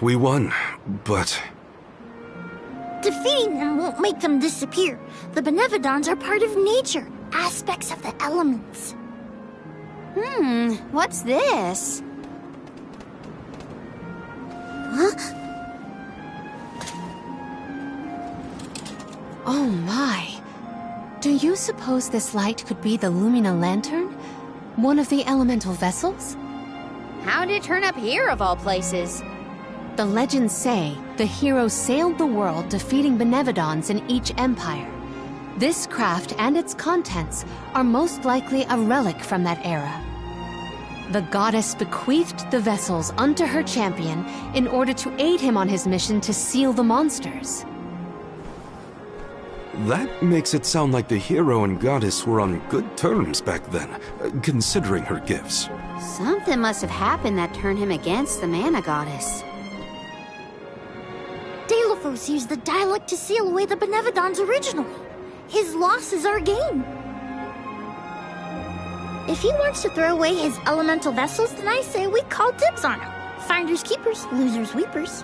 We won, but... Defeating them won't make them disappear. The Benevodons are part of nature. aspects of the elements. What's this? Huh? Oh my. Do you suppose this light could be the Lumina Lantern? One of the elemental vessels? How did it turn up here, of all places? The legends say the hero sailed the world defeating Benevodons in each empire. This craft and its contents are most likely a relic from that era. The goddess bequeathed the vessels unto her champion in order to aid him on his mission to seal the monsters. That makes it sound like the hero and goddess were on good terms back then, considering her gifts. Something must have happened that turned him against the mana goddess. Delphos used the dialect to seal away the Benevodon's original. His loss is our gain. If he wants to throw away his elemental vessels, then I say we call dibs on him. Finders keepers, losers weepers.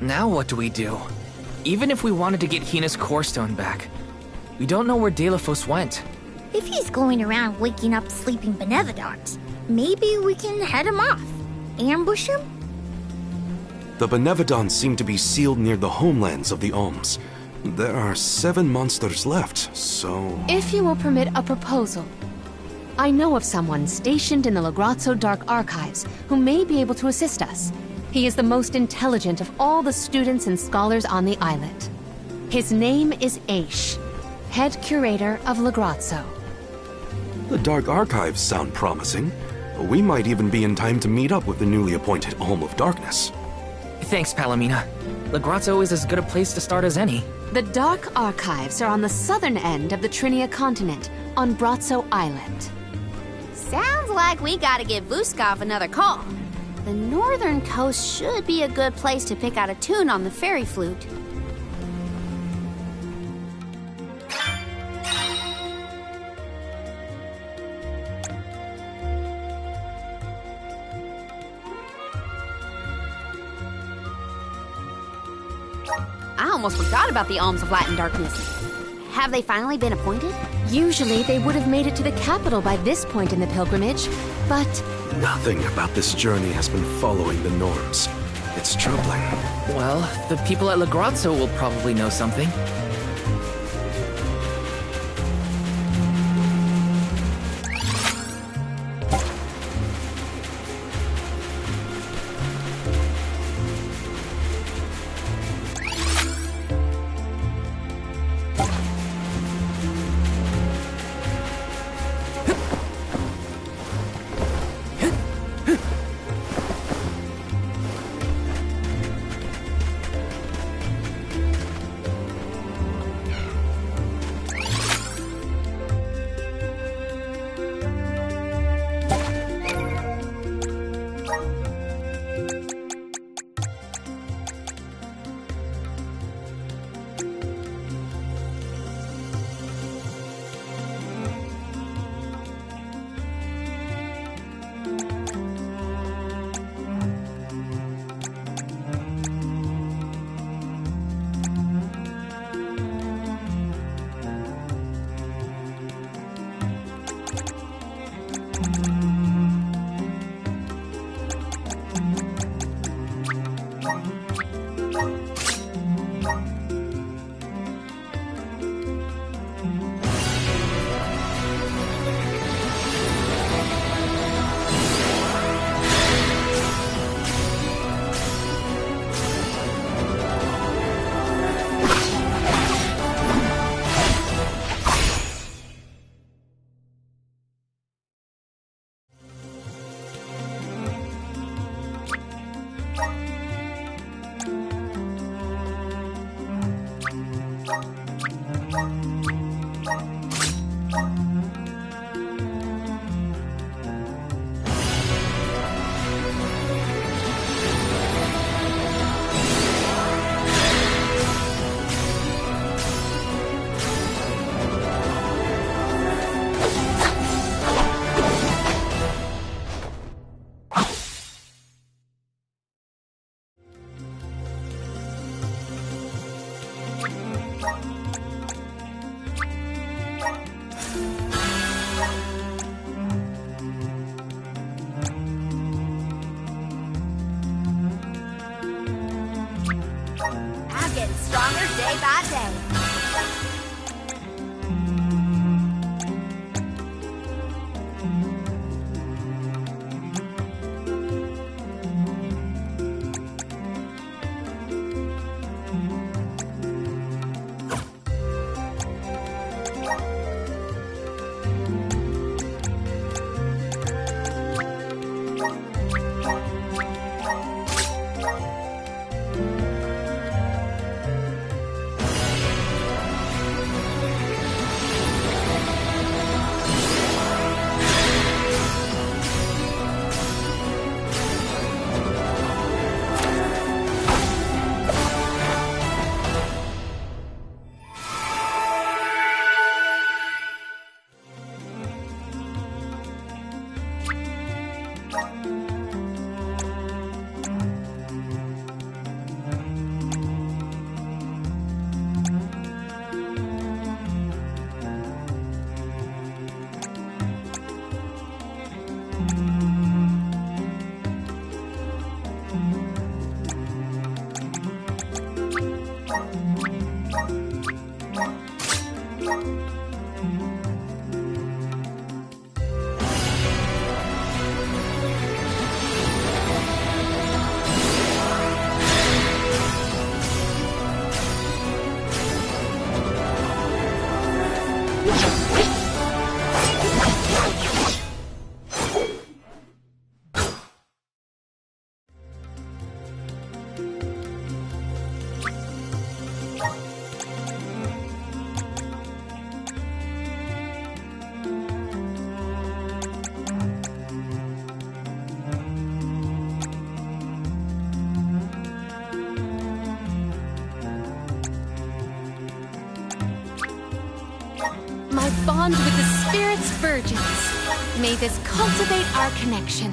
Now what do we do? Even if we wanted to get Hina's core stone back, we don't know where Delphos went. If he's going around waking up sleeping Benevodons, maybe we can head him off. Ambush him? The Benevodons seem to be sealed near the homelands of the Alms. There are 7 monsters left, so... If you will permit a proposal. I know of someone stationed in the Lagrazzo Dark Archives who may be able to assist us. He is the most intelligent of all the students and scholars on the islet. His name is Aish, head curator of Lagrazzo. The Dark Archives sound promising. We might even be in time to meet up with the newly appointed Alm of Darkness. Thanks, Palomina. Lagrazzo is as good a place to start as any. The Dark Archives are on the southern end of the Trinia continent, on Brazzo Island. Sounds like we gotta give Vuskov another call. The northern coast should be a good place to pick out a tune on the fairy flute. I almost forgot about the Alms of Light and Darkness. Have they finally been appointed? Usually they would have made it to the capital by this point in the pilgrimage, but... Nothing about this journey has been following the norms. It's troubling. Well, the people at Lagrazzo will probably know something. getting stronger day by day. My bond with the Spirit's virgins. May this cultivate our connection.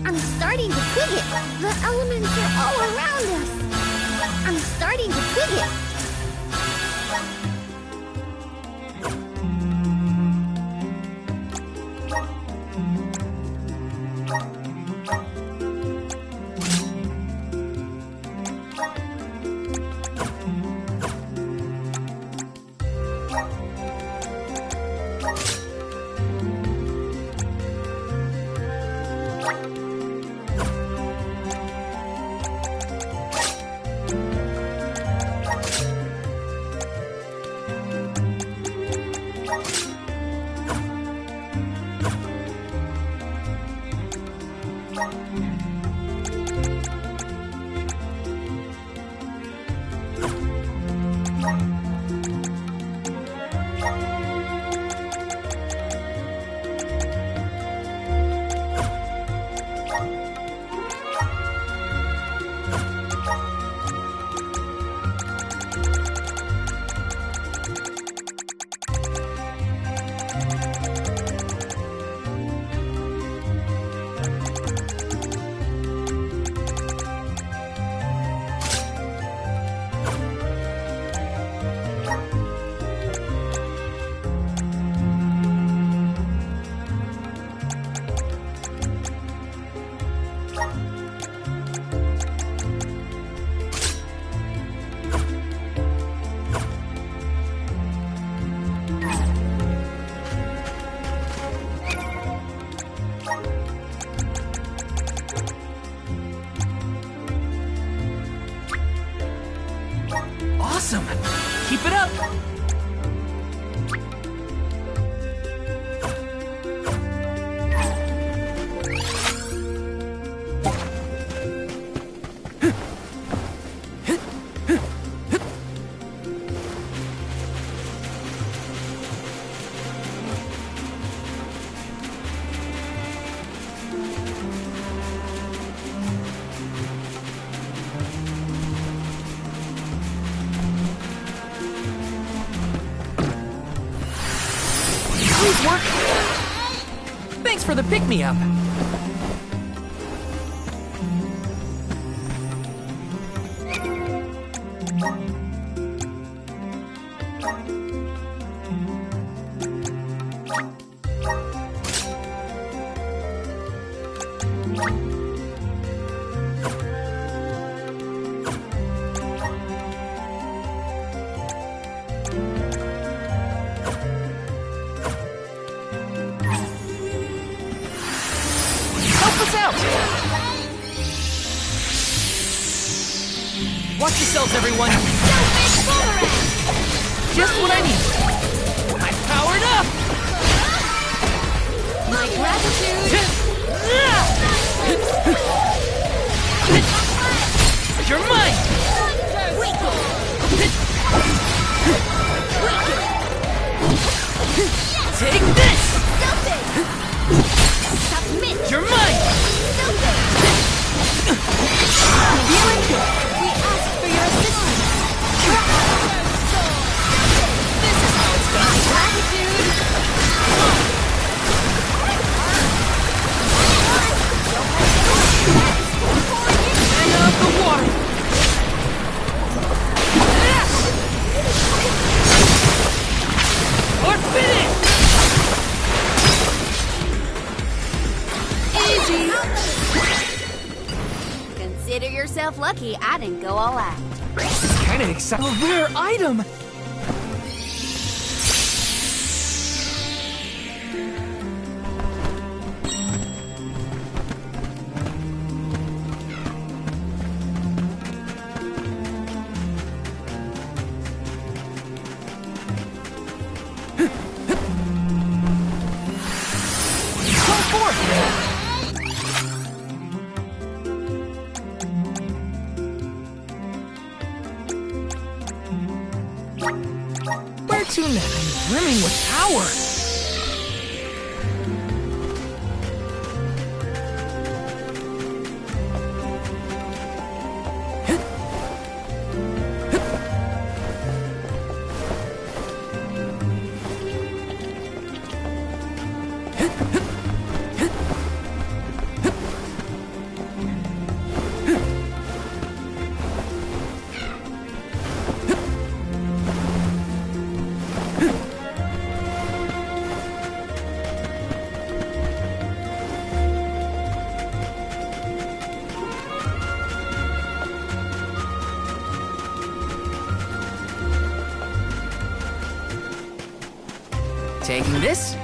I'm starting to dig it. The elements are all around us. I'm starting to dig it. Thanks for the pick-me-up. Watch yourselves, everyone! Just what I need! I'm powered up! My gratitude! You're mine! Take this! You're mine! We ask for your assistance. This is how it's done! Gratitude! And of the water! Or finish! Easy! Consider yourself lucky I didn't go all out. This is kind of exciting. A rare item! Go forth! Where to now? I'm brimming with power! Taking this.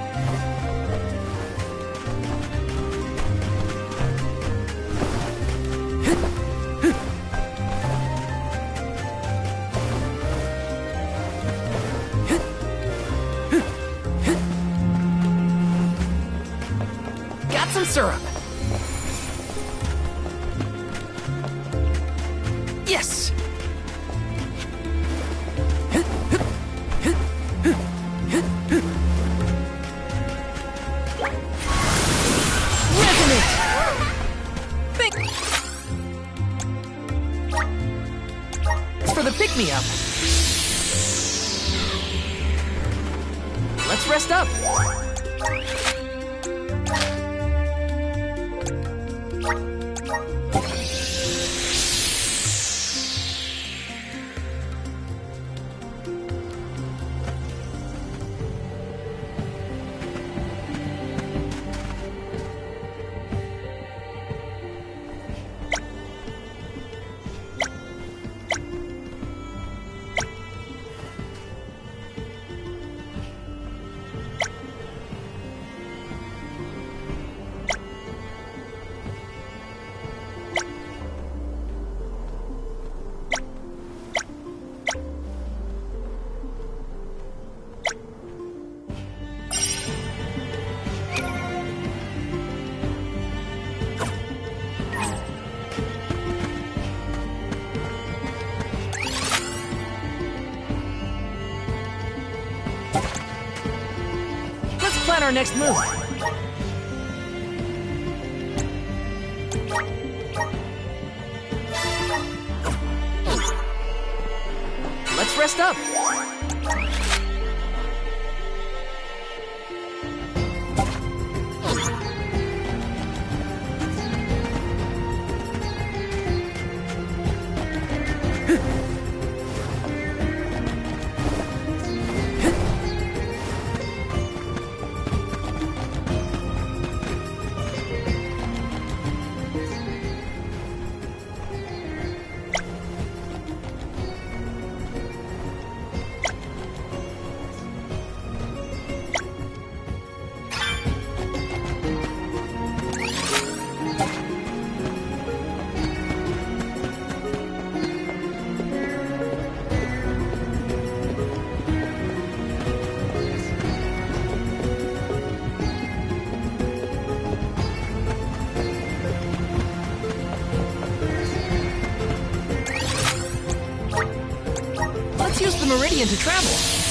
Got some syrup. Yes. For the pick-me-up. Let's rest up. Plan our next move. Let's rest up. meridian to travel.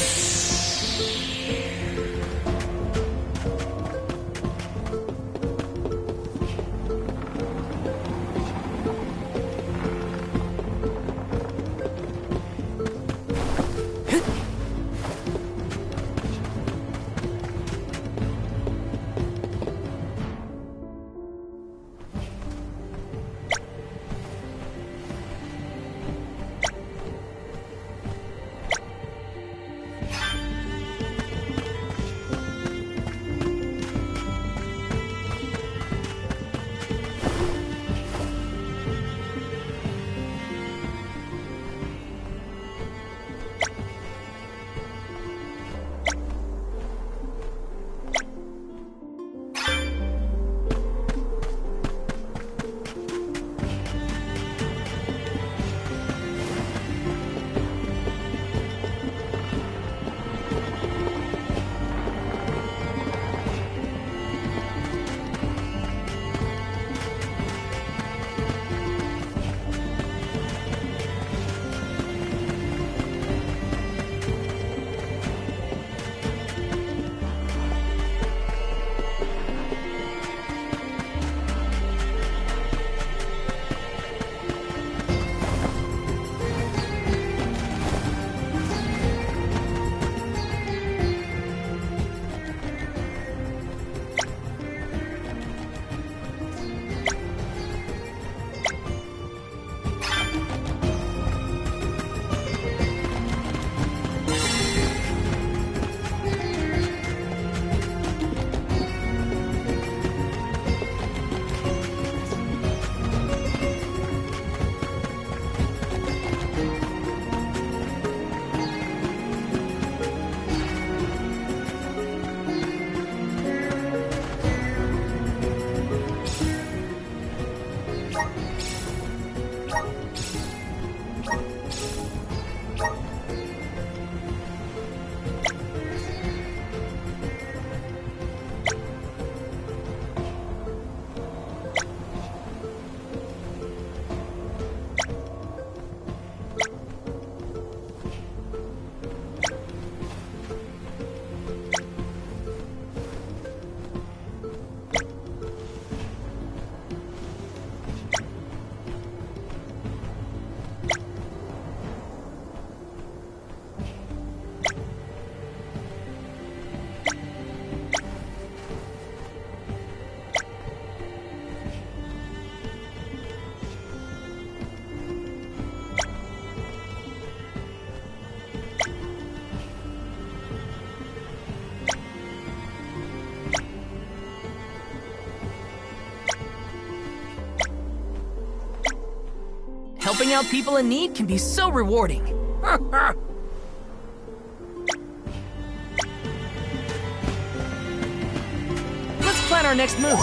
Helping out people in need can be so rewarding. Let's plan our next move.